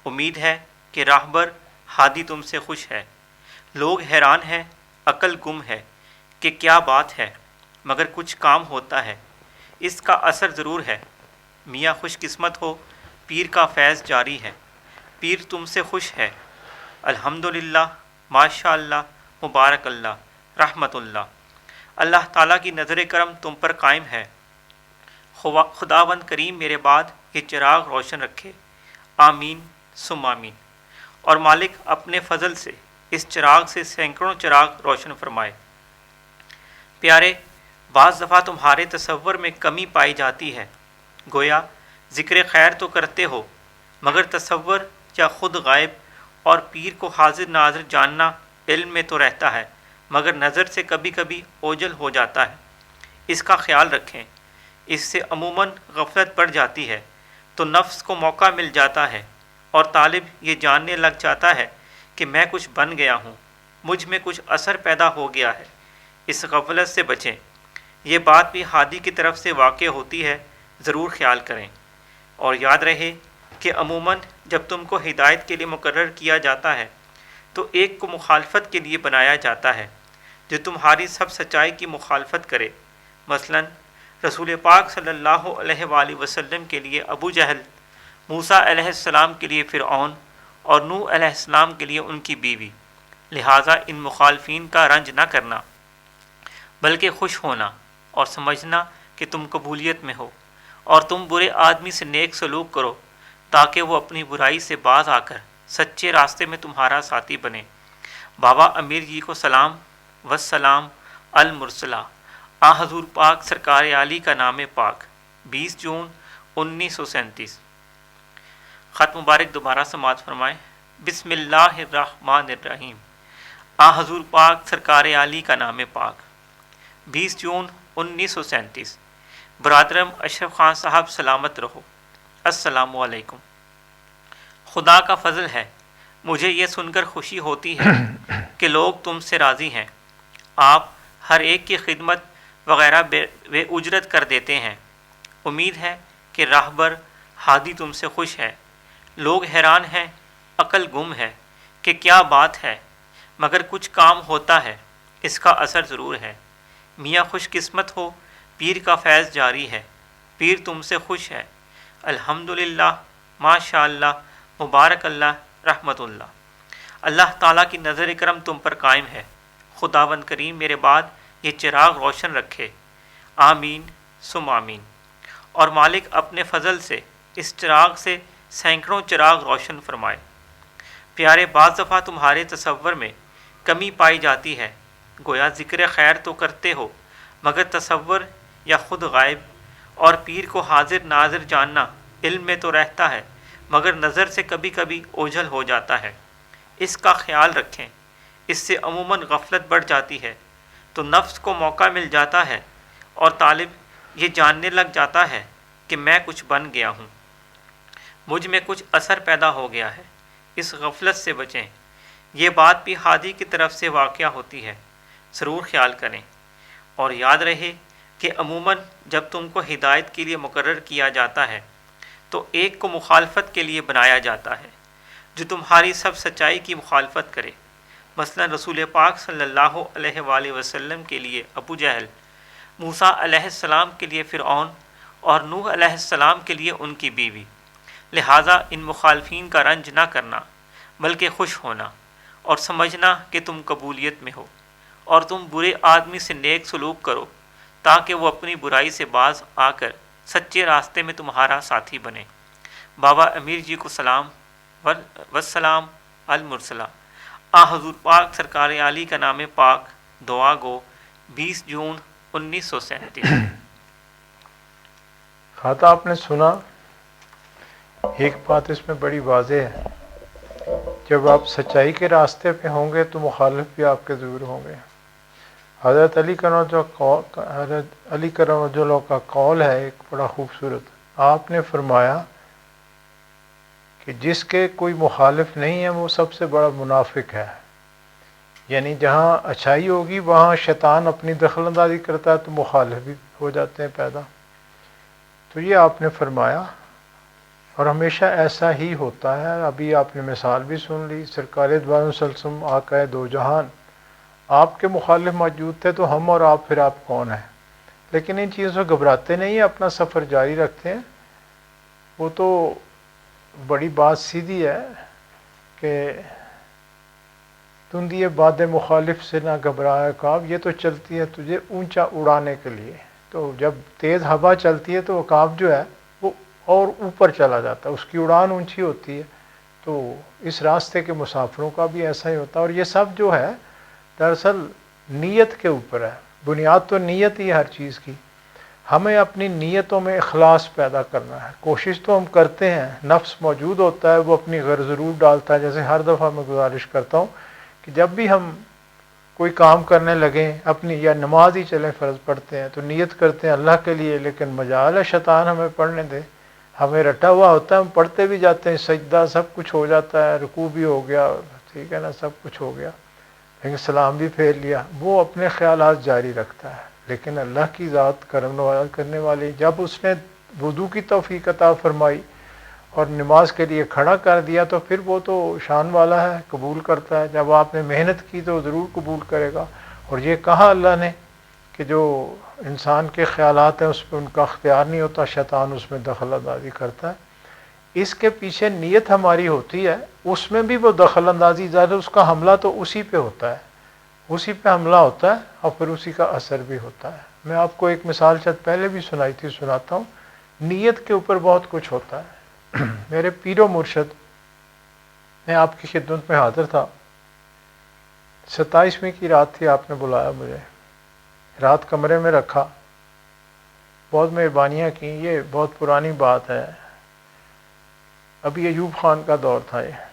امید ہے کہ راہبر ہادی تم سے خوش ہے۔ لوگ حیران ہیں، عقل گم ہے کہ کیا بات ہے، مگر کچھ کام ہوتا ہے، اس کا اثر ضرور ہے۔ میاں خوش قسمت ہو، پیر کا فیض جاری ہے، پیر تم سے خوش ہے۔ الحمدللہ، ماشاء اللہ، مبارک اللہ، رحمت اللہ۔ اللہ تعالیٰ کی نظر کرم تم پر قائم ہے۔ خداوند کریم میرے بعد یہ چراغ روشن رکھے، آمین ثم آمین۔ اور مالک اپنے فضل سے اس چراغ سے سینکڑوں چراغ روشن فرمائے۔ پیارے، بعض دفعہ تمہارے تصور میں کمی پائی جاتی ہے، گویا ذکر خیر تو کرتے ہو، مگر تصور یا خود غائب اور پیر کو حاضر ناظر جاننا علم میں تو رہتا ہے، مگر نظر سے کبھی کبھی اوجھل ہو جاتا ہے۔ اس کا خیال رکھیں، اس سے عموماً غفلت بڑھ جاتی ہے تو نفس کو موقع مل جاتا ہے اور طالب یہ جاننے لگ جاتا ہے کہ میں کچھ بن گیا ہوں، مجھ میں کچھ اثر پیدا ہو گیا ہے۔ اس غفلت سے بچیں۔ یہ بات بھی ہادی کی طرف سے واقع ہوتی ہے، ضرور خیال کریں۔ اور یاد رہے کہ عموماً جب تم کو ہدایت کے لیے مقرر کیا جاتا ہے تو ایک کو مخالفت کے لیے بنایا جاتا ہے جو تمہاری سب سچائی کی مخالفت کرے۔ مثلاً رسول پاک صلی اللہ علیہ وآلہ وسلم کے لیے ابو جہل، موسیٰ علیہ السلام کے لیے فرعون، اور نوح علیہ السلام کے لیے ان کی بیوی۔ لہٰذا ان مخالفین کا رنج نہ کرنا، بلکہ خوش ہونا اور سمجھنا کہ تم قبولیت میں ہو، اور تم برے آدمی سے نیک سلوک کرو تاکہ وہ اپنی برائی سے باز آ کر سچے راستے میں تمہارا ساتھی بنے۔ بابا امیر جی کو سلام والسلام المرسلہ۔ حضور پاک سرکار عالی کا نام پاک، 20 جون 1937۔ خط مبارک دوبارہ سماعت فرمائیں۔ بسم اللہ الرحمن الرحیم۔ حضور پاک سرکار عالی کا نام پاک، 20 جون 1937۔ برادرم اشرف خان صاحب سلامت رہو۔ السلام علیکم۔ خدا کا فضل ہے، مجھے یہ سن کر خوشی ہوتی ہے کہ لوگ تم سے راضی ہیں۔ آپ ہر ایک کی خدمت وغیرہ بے اجرت کر دیتے ہیں۔ امید ہے کہ راہبر ہادی تم سے خوش ہے۔ لوگ حیران ہیں، عقل گم ہے کہ کیا بات ہے، مگر کچھ کام ہوتا ہے، اس کا اثر ضرور ہے۔ میاں خوش قسمت ہو، پیر کا فیض جاری ہے، پیر تم سے خوش ہے۔ الحمدللہ، ماشاء اللہ، مبارک اللہ، رحمت اللہ۔ اللہ تعالیٰ کی نظر کرم تم پر قائم ہے۔ خداوند کریم میرے بعد یہ چراغ روشن رکھے، آمین ثم آمین۔ اور مالک اپنے فضل سے اس چراغ سے سینکڑوں چراغ روشن فرمائے۔ پیارے، بعض دفعہ تمہارے تصور میں کمی پائی جاتی ہے، گویا ذکر خیر تو کرتے ہو، مگر تصور یا خود غائب اور پیر کو حاضر ناظر جاننا علم میں تو رہتا ہے، مگر نظر سے کبھی کبھی اوجھل ہو جاتا ہے۔ اس کا خیال رکھیں، اس سے عموماً غفلت بڑھ جاتی ہے تو نفس کو موقع مل جاتا ہے اور طالب یہ جاننے لگ جاتا ہے کہ میں کچھ بن گیا ہوں، مجھ میں کچھ اثر پیدا ہو گیا ہے۔ اس غفلت سے بچیں۔ یہ بات بھی ہادی کی طرف سے واقع ہوتی ہے، ضرور خیال کریں۔ اور یاد رہے کہ عموماً جب تم کو ہدایت کے لیے مقرر کیا جاتا ہے تو ایک کو مخالفت کے لیے بنایا جاتا ہے جو تمہاری سب سچائی کی مخالفت کرے۔ مثلا رسول پاک صلی اللہ علیہ وآلہ وسلم کے لیے ابو جہل، موسیٰ علیہ السلام کے لیے فرعون اور نوح علیہ السلام کے لیے ان کی بیوی۔ لہٰذا ان مخالفین کا رنج نہ کرنا بلکہ خوش ہونا اور سمجھنا کہ تم قبولیت میں ہو، اور تم برے آدمی سے نیک سلوک کرو تاکہ وہ اپنی برائی سے باز آ کر سچے راستے میں تمہارا ساتھی بنے۔ بابا امیر جی کو سلام والسلام المرسلہ۔ حضور پاک سرکار عالی کا نام پاک، دعا گو، 20 جون 1937۔ خطا آپ نے سنا، ایک بات اس میں بڑی واضح ہے، جب آپ سچائی کے راستے پہ ہوں گے تو مخالف بھی آپ کے ضرور ہوں گے۔ حضرت علی کرم اللہ کا قول ہے ایک بڑا خوبصورت، آپ نے فرمایا کہ جس کے کوئی مخالف نہیں ہے وہ سب سے بڑا منافق ہے۔ یعنی جہاں اچھائی ہوگی وہاں شیطان اپنی دخل اندازی کرتا ہے تو مخالف بھی ہو جاتے ہیں پیدا۔ تو یہ آپ نے فرمایا اور ہمیشہ ایسا ہی ہوتا ہے۔ ابھی آپ نے مثال بھی سن لی، سرکار دو عالم صلی اللہ علیہ وسلم آقا دو جہان، آپ کے مخالف موجود تھے تو ہم اور آپ، پھر آپ کون ہیں؟ لیکن ان چیزوں سے گھبراتے نہیں ہیں، اپنا سفر جاری رکھتے ہیں۔ وہ تو بڑی بات سیدھی ہے کہ تندیے باد مخالف سے نہ گھبرایا عقاب، یہ تو چلتی ہے تجھے اونچا اڑانے کے لیے۔ تو جب تیز ہوا چلتی ہے تو عقاب جو ہے وہ اور اوپر چلا جاتا ہے، اس کی اڑان اونچی ہوتی ہے۔ تو اس راستے کے مسافروں کا بھی ایسا ہی ہوتا ہے۔ اور یہ سب جو ہے دراصل نیت کے اوپر ہے، بنیاد تو نیت ہی ہر چیز کی۔ ہمیں اپنی نیتوں میں اخلاص پیدا کرنا ہے۔ کوشش تو ہم کرتے ہیں، نفس موجود ہوتا ہے، وہ اپنی غرض ضرور ڈالتا ہے۔ جیسے ہر دفعہ میں گزارش کرتا ہوں کہ جب بھی ہم کوئی کام کرنے لگیں، اپنی یا نماز ہی چلیں فرض پڑھتے ہیں تو نیت کرتے ہیں اللہ کے لیے، لیکن مجال ہے شیطان ہمیں پڑھنے دے، ہمیں رٹا ہوا ہوتا ہے، ہم پڑھتے بھی جاتے ہیں، سجدہ سب کچھ ہو جاتا ہے، رکوع بھی ہو گیا، ٹھیک ہے نا، سب کچھ ہو گیا، لیکن سلام بھی پھیر لیا، وہ اپنے خیالات جاری رکھتا ہے۔ لیکن اللہ کی ذات کرم نواز کرنے والی، جب اس نے وضو کی توفیق عطا فرمائی اور نماز کے لیے کھڑا کر دیا تو پھر وہ تو شان والا ہے، قبول کرتا ہے۔ جب آپ نے محنت کی تو ضرور قبول کرے گا۔ اور یہ کہا اللہ نے کہ جو انسان کے خیالات ہیں اس پہ ان کا اختیار نہیں ہوتا، شیطان اس میں دخل اندازی کرتا ہے۔ اس کے پیچھے نیت ہماری ہوتی ہے، اس میں بھی وہ دخل اندازی، زیادہ اس کا حملہ تو اسی پہ ہوتا ہے، اسی پہ حملہ ہوتا ہے اور پھر اسی کا اثر بھی ہوتا ہے۔ میں آپ کو ایک مثال شاید پہلے بھی سنائی تھی، سناتا ہوں۔ نیت کے اوپر بہت کچھ ہوتا ہے۔ میرے پیر و مرشد، میں آپ کی خدمت میں حاضر تھا، 27ویں کی رات تھی، آپ نے بلایا مجھے، رات کمرے میں رکھا، بہت مہربانیاں کی۔ یہ بہت پرانی بات ہے، ابھی ایوب خان کا دور تھا۔ یہ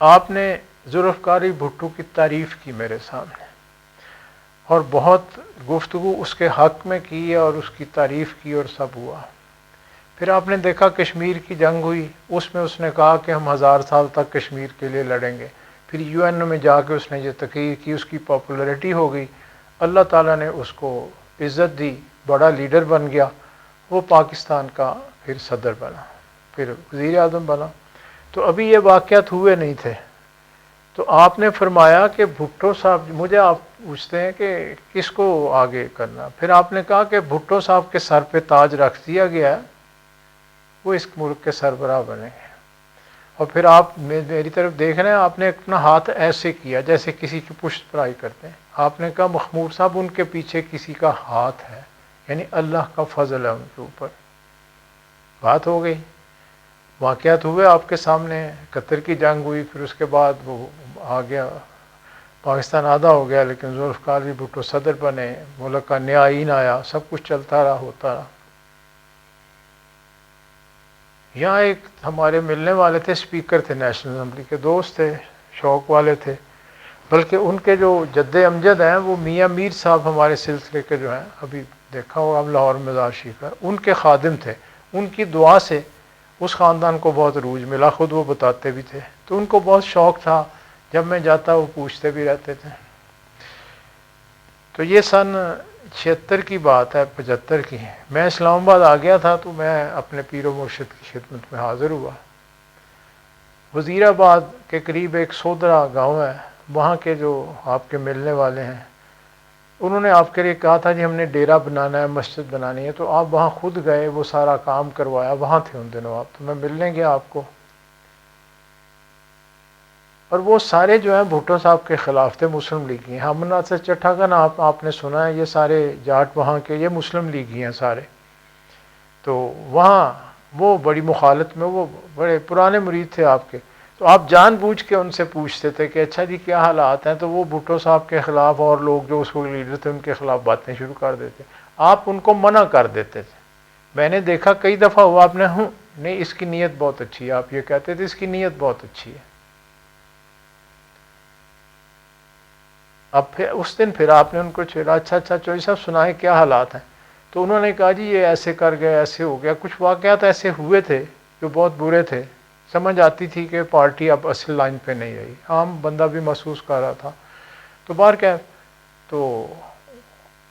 آپ نے ذوالفقار بھٹو کی تعریف کی میرے سامنے اور بہت گفتگو اس کے حق میں کی اور اس کی تعریف کی اور سب ہوا۔ پھر آپ نے دیکھا کشمیر کی جنگ ہوئی، اس میں اس نے کہا کہ ہم 1000 سال تک کشمیر کے لیے لڑیں گے۔ پھر UN میں جا کے اس نے یہ تقریر کی، اس کی پاپولیرٹی ہو گئی، اللہ تعالیٰ نے اس کو عزت دی، بڑا لیڈر بن گیا، وہ پاکستان کا پھر صدر بنا، پھر وزیر اعظم بنا۔ تو ابھی یہ واقعات ہوئے نہیں تھے، تو آپ نے فرمایا کہ بھٹو صاحب، مجھے آپ پوچھتے ہیں کہ کس کو آگے کرنا، پھر آپ نے کہا کہ بھٹو صاحب کے سر پہ تاج رکھ دیا گیا ہے، وہ اس ملک کے سربراہ بنے گے۔ اور پھر آپ میری طرف دیکھ رہے ہیں، آپ نے اپنا ہاتھ ایسے کیا جیسے کسی کی پشت پرائی کرتے ہیں۔ آپ نے کہا مخمور صاحب ان کے پیچھے کسی کا ہاتھ ہے، یعنی اللہ کا فضل ہے ان کے اوپر۔ بات ہو گئی، واقعات ہوئے آپ کے سامنے، 71 کی جنگ ہوئی، پھر اس کے بعد وہ آ گیا، پاکستان آدھا ہو گیا، لیکن ذوالفقار بھٹو صدر بنے، ملک کا نیا آئین آیا، سب کچھ چلتا رہا، ہوتا رہا۔ یہاں ایک ہمارے ملنے والے تھے، اسپیکر تھے نیشنل اسمبلی کے، دوست تھے، شوق والے تھے، بلکہ ان کے جو جد امجد ہیں وہ میاں میر صاحب ہمارے سلسلے کے جو ہیں، ابھی دیکھا ہوگا اب لاہور میں مزار شریف ہے، ان کے خادم تھے۔ ان کی دعا سے اس خاندان کو بہت عروج ملا، خود وہ بتاتے بھی تھے۔ تو ان کو بہت شوق تھا، جب میں جاتا وہ پوچھتے بھی رہتے تھے۔ تو یہ سن 76 کی بات ہے، 75 کی ہے، میں اسلام آباد آ گیا تھا تو میں اپنے پیر و مرشد کی خدمت میں حاضر ہوا۔ وزیر آباد کے قریب ایک سودرا گاؤں ہے، وہاں کے جو آپ کے ملنے والے ہیں انہوں نے آپ کے لیے کہا تھا جی ہم نے ڈیرا بنانا ہے، مسجد بنانی ہے، تو آپ وہاں خود گئے، وہ سارا کام کروایا، وہاں تھے ان دنوں آپ، تو میں ملنے گیا آپ کو، اور وہ سارے جو ہیں بھٹو صاحب کے خلاف تھے، مسلم لیگی ہیں۔ ہمنا سے چٹھا کا نام آپ نے سنا ہے، یہ سارے جاٹ وہاں کے یہ مسلم لیگی ہیں سارے، تو وہاں وہ بڑی مخالفت میں، وہ بڑے پرانے مرید تھے آپ کے، تو آپ جان بوجھ کے ان سے پوچھتے تھے کہ اچھا جی کیا حالات ہیں، تو وہ بھٹو صاحب کے خلاف اور لوگ جو اس وقت لیڈر تھے ان کے خلاف باتیں شروع کر دیتے، آپ ان کو منع کر دیتے تھے۔ میں نے دیکھا کئی دفعہ ہوا، آپ نے نہیں اس کی نیت بہت اچھی ہے، آپ یہ کہتے تھے اس کی نیت بہت اچھی ہے۔ اب پھر اس دن پھر آپ نے ان کو چھیڑا، اچھا چوہدری صاحب سنائیں کیا حالات ہیں، تو انہوں نے کہا جی یہ ایسے کر گئے، ایسے ہو گیا، کچھ واقعات ایسے ہوئے تھے جو بہت برے تھے، سمجھ آتی تھی کہ پارٹی اب اصل لائن پہ نہیں رہی، عام بندہ بھی محسوس کر رہا تھا۔ تو باہر کیا، تو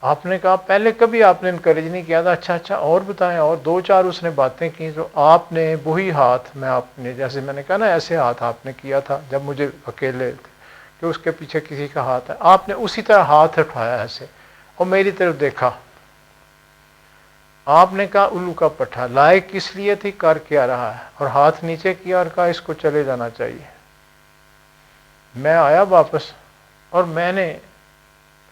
آپ نے کہا پہلے کبھی آپ نے انکریج نہیں کیا تھا، اچھا اور بتائیں، اور دو چار اس نے باتیں کی، تو آپ نے وہی ہاتھ، میں آپ نے جیسے میں نے کہا نا ایسے ہاتھ آپ نے کیا تھا جب مجھے اکیلے تھے کہ اس کے پیچھے کسی کا ہاتھ ہے، آپ نے اسی طرح ہاتھ اٹھایا ایسے اور میری طرف دیکھا، آپ نے کہا الو کا پٹھا لائے کس لیے تھی، کر کیا رہا ہے، اور ہاتھ نیچے کیا اور کہا اس کو چلے جانا چاہیے۔ میں آیا واپس اور میں نے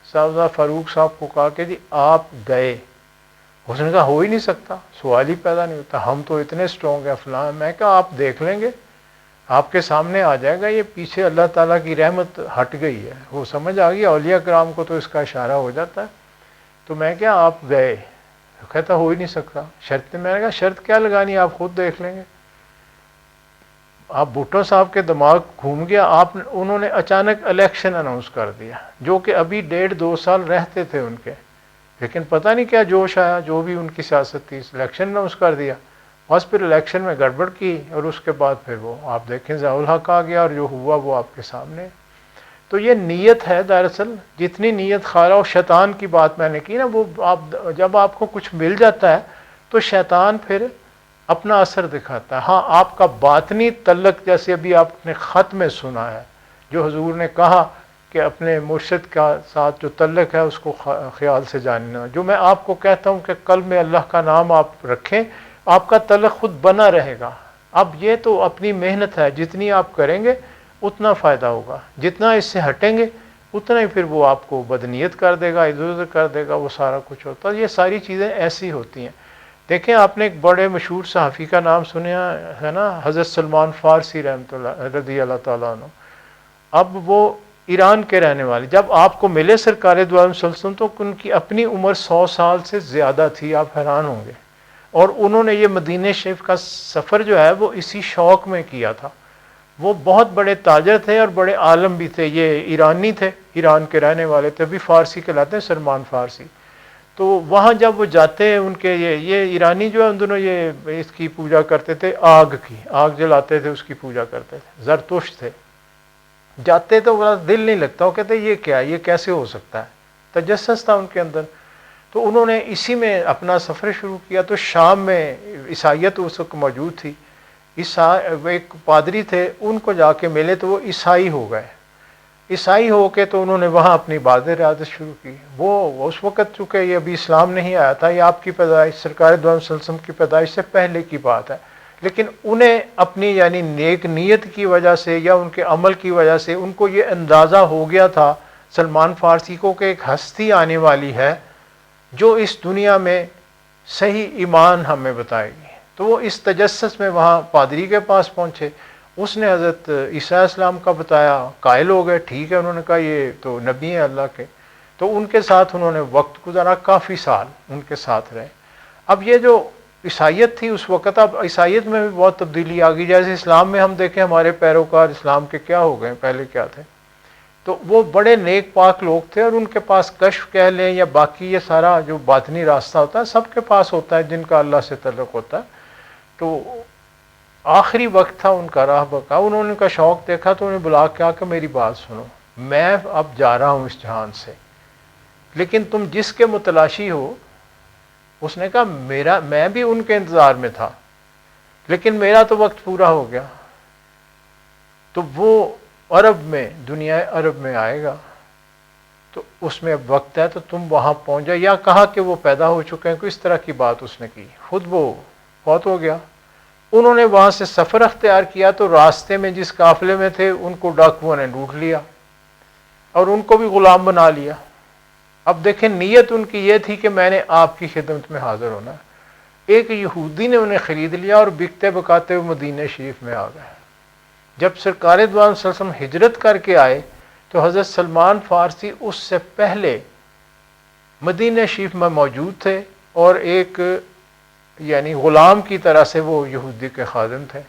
صاحبزادہ فاروق صاحب کو کہا کہ جی آپ گئے، اس نے کہا ہو ہی نہیں سکتا، سوال ہی پیدا نہیں ہوتا، ہم تو اتنے اسٹرانگ ہیں فلاں، میں کہا آپ دیکھ لیں گے، آپ کے سامنے آ جائے گا، یہ پیچھے اللہ تعالیٰ کی رحمت ہٹ گئی ہے، وہ سمجھ آ گئی، اولیاء کرام کو تو اس کا اشارہ ہو جاتا ہے۔ تو میں کیا آپ گئے، کہتا ہو ہی نہیں سکتا، شرط، میں نے کہا شرط کیا لگانی، آپ خود دیکھ لیں گے۔ آپ بھٹو صاحب کے دماغ گھوم گیا، انہوں نے اچانک الیکشن اناؤنس کر دیا، جو کہ ابھی 1.5-2 سال رہتے تھے ان کے، لیکن پتہ نہیں کیا جوش آیا، جو بھی ان کی سیاست تھی، الیکشن اناؤنس کر دیا، بس پھر الیکشن میں گڑبڑ کی، اور اس کے بعد پھر وہ آپ دیکھیں ضیاء الحق آ گیا، اور جو ہوا وہ آپ کے سامنے۔ تو یہ نیت ہے دراصل، جتنی نیت خارہ، اور شیطان کی بات میں نے کی نا، وہ آپ جب آپ کو کچھ مل جاتا ہے تو شیطان پھر اپنا اثر دکھاتا ہے۔ ہاں آپ کا باطنی تعلق، جیسے ابھی آپ نے خط میں سنا ہے جو حضور نے کہا کہ اپنے مرشد کا ساتھ جو تعلق ہے اس کو خیال سے جاننا، جو میں آپ کو کہتا ہوں کہ قلب میں اللہ کا نام آپ رکھیں، آپ کا تعلق خود بنا رہے گا۔ اب یہ تو اپنی محنت ہے، جتنی آپ کریں گے اتنا فائدہ ہوگا، جتنا اس سے ہٹیں گے اتنا ہی پھر وہ آپ کو بدنیت کر دے گا، ادھر ادھر کر دے گا، وہ سارا کچھ ہوتا ہے۔ یہ ساری چیزیں ایسی ہوتی ہیں۔ دیکھیں آپ نے ایک بڑے مشہور صحافی کا نام سنیا ہے نا، حضرت سلمان فارسی رحمۃ اللہ رضی اللہ تعالیٰ عنہ، اب وہ ایران کے رہنے والے، جب آپ کو ملے سرکار دو عالم صلی اللہ علیہ وسلم تو ان کی اپنی عمر 100 سال سے زیادہ تھی، آپ حیران ہوں گے، اور انہوں نے یہ مدینہ شریف کا سفر جو ہے وہ اسی شوق میں کیا تھا۔ وہ بہت بڑے تاجر تھے اور بڑے عالم بھی تھے، یہ ایرانی تھے، ایران کے رہنے والے تھے، بھی فارسی کہلاتے ہیں، سلمان فارسی۔ تو وہاں جب وہ جاتے ہیں، ان کے یہ ایرانی جو ہے ان دونوں یہ اس کی پوجا کرتے تھے، آگ کی، آگ جلاتے تھے، اس کی پوجا کرتے تھے، زرتشت تھے۔ جاتے تو بڑا دل نہیں لگتا، وہ کہتے یہ کیا، یہ کیسے ہو سکتا ہے، تجسس تھا ان کے اندر۔ تو انہوں نے اسی میں اپنا سفر شروع کیا۔ تو شام میں عیسائیت اس وقت موجود تھی، ایک پادری تھے، ان کو جا کے ملے تو وہ عیسائی ہو گئے۔ عیسائی ہو کے تو انہوں نے وہاں اپنی عبادت رعایت شروع کی۔ وہ اس وقت چونکہ یہ ابھی اسلام نہیں آیا تھا، یہ آپ کی پیدائش، سرکار دو عالم صلی اللہ علیہ وسلم کی پیدائش سے پہلے کی بات ہے، لیکن انہیں اپنی یعنی نیک نیت کی وجہ سے یا ان کے عمل کی وجہ سے ان کو یہ اندازہ ہو گیا تھا سلمان فارسی کو کہ ایک ہستی آنے والی ہے جو اس دنیا میں صحیح ایمان ہمیں بتائے گی۔ تو وہ اس تجسس میں وہاں پادری کے پاس پہنچے، اس نے حضرت عیسیٰ علیہ السلام کا بتایا، قائل ہو گئے، ٹھیک ہے، انہوں نے کہا یہ تو نبی ہیں اللہ کے۔ تو ان کے ساتھ انہوں نے وقت گزارا، کافی سال ان کے ساتھ رہے۔ اب یہ جو عیسائیت تھی اس وقت، اب عیسائیت میں بھی بہت تبدیلی آ گئی، جیسے اسلام میں ہم دیکھیں ہمارے پیروکار اسلام کے کیا ہو گئے، پہلے کیا تھے۔ تو وہ بڑے نیک پاک لوگ تھے، اور ان کے پاس کشف کہہ لیں یا باقی یہ سارا جو باطنی راستہ ہوتا ہے سب کے پاس ہوتا ہے جن کا اللہ سے تعلق ہوتا ہے۔ تو آخری وقت تھا ان کا راہبہ کا، انہوں نے ان کا شوق دیکھا تو انہیں بلا کے آ کہ میری بات سنو، میں اب جا رہا ہوں اس جہان سے، لیکن تم جس کے متلاشی ہو، اس نے کہا میں بھی ان کے انتظار میں تھا، لیکن میرا تو وقت پورا ہو گیا. تو وہ عرب میں، دنیا عرب میں آئے گا، تو اس میں اب وقت ہے، تو تم وہاں پہنچ جاؤ. یا کہا کہ وہ پیدا ہو چکے ہیں، کوئی اس طرح کی بات اس نے کی، خود وہ فوت ہو گیا. انہوں نے وہاں سے سفر اختیار کیا، تو راستے میں جس قافلے میں تھے ان کو ڈاکوؤں نے لوٹ لیا اور ان کو بھی غلام بنا لیا. اب دیکھیں نیت ان کی یہ تھی کہ میں نے آپ کی خدمت میں حاضر ہونا. ایک یہودی نے انہیں خرید لیا اور بکتے بکاتے ہوئے مدینہ شریف میں آ گئے. جب سرکار دو عالم صلی اللہ علیہ وسلم ہجرت کر کے آئے تو حضرت سلمان فارسی اس سے پہلے مدینہ شریف میں موجود تھے، اور ایک یعنی غلام کی طرح سے وہ یہودی کے خادم تھے.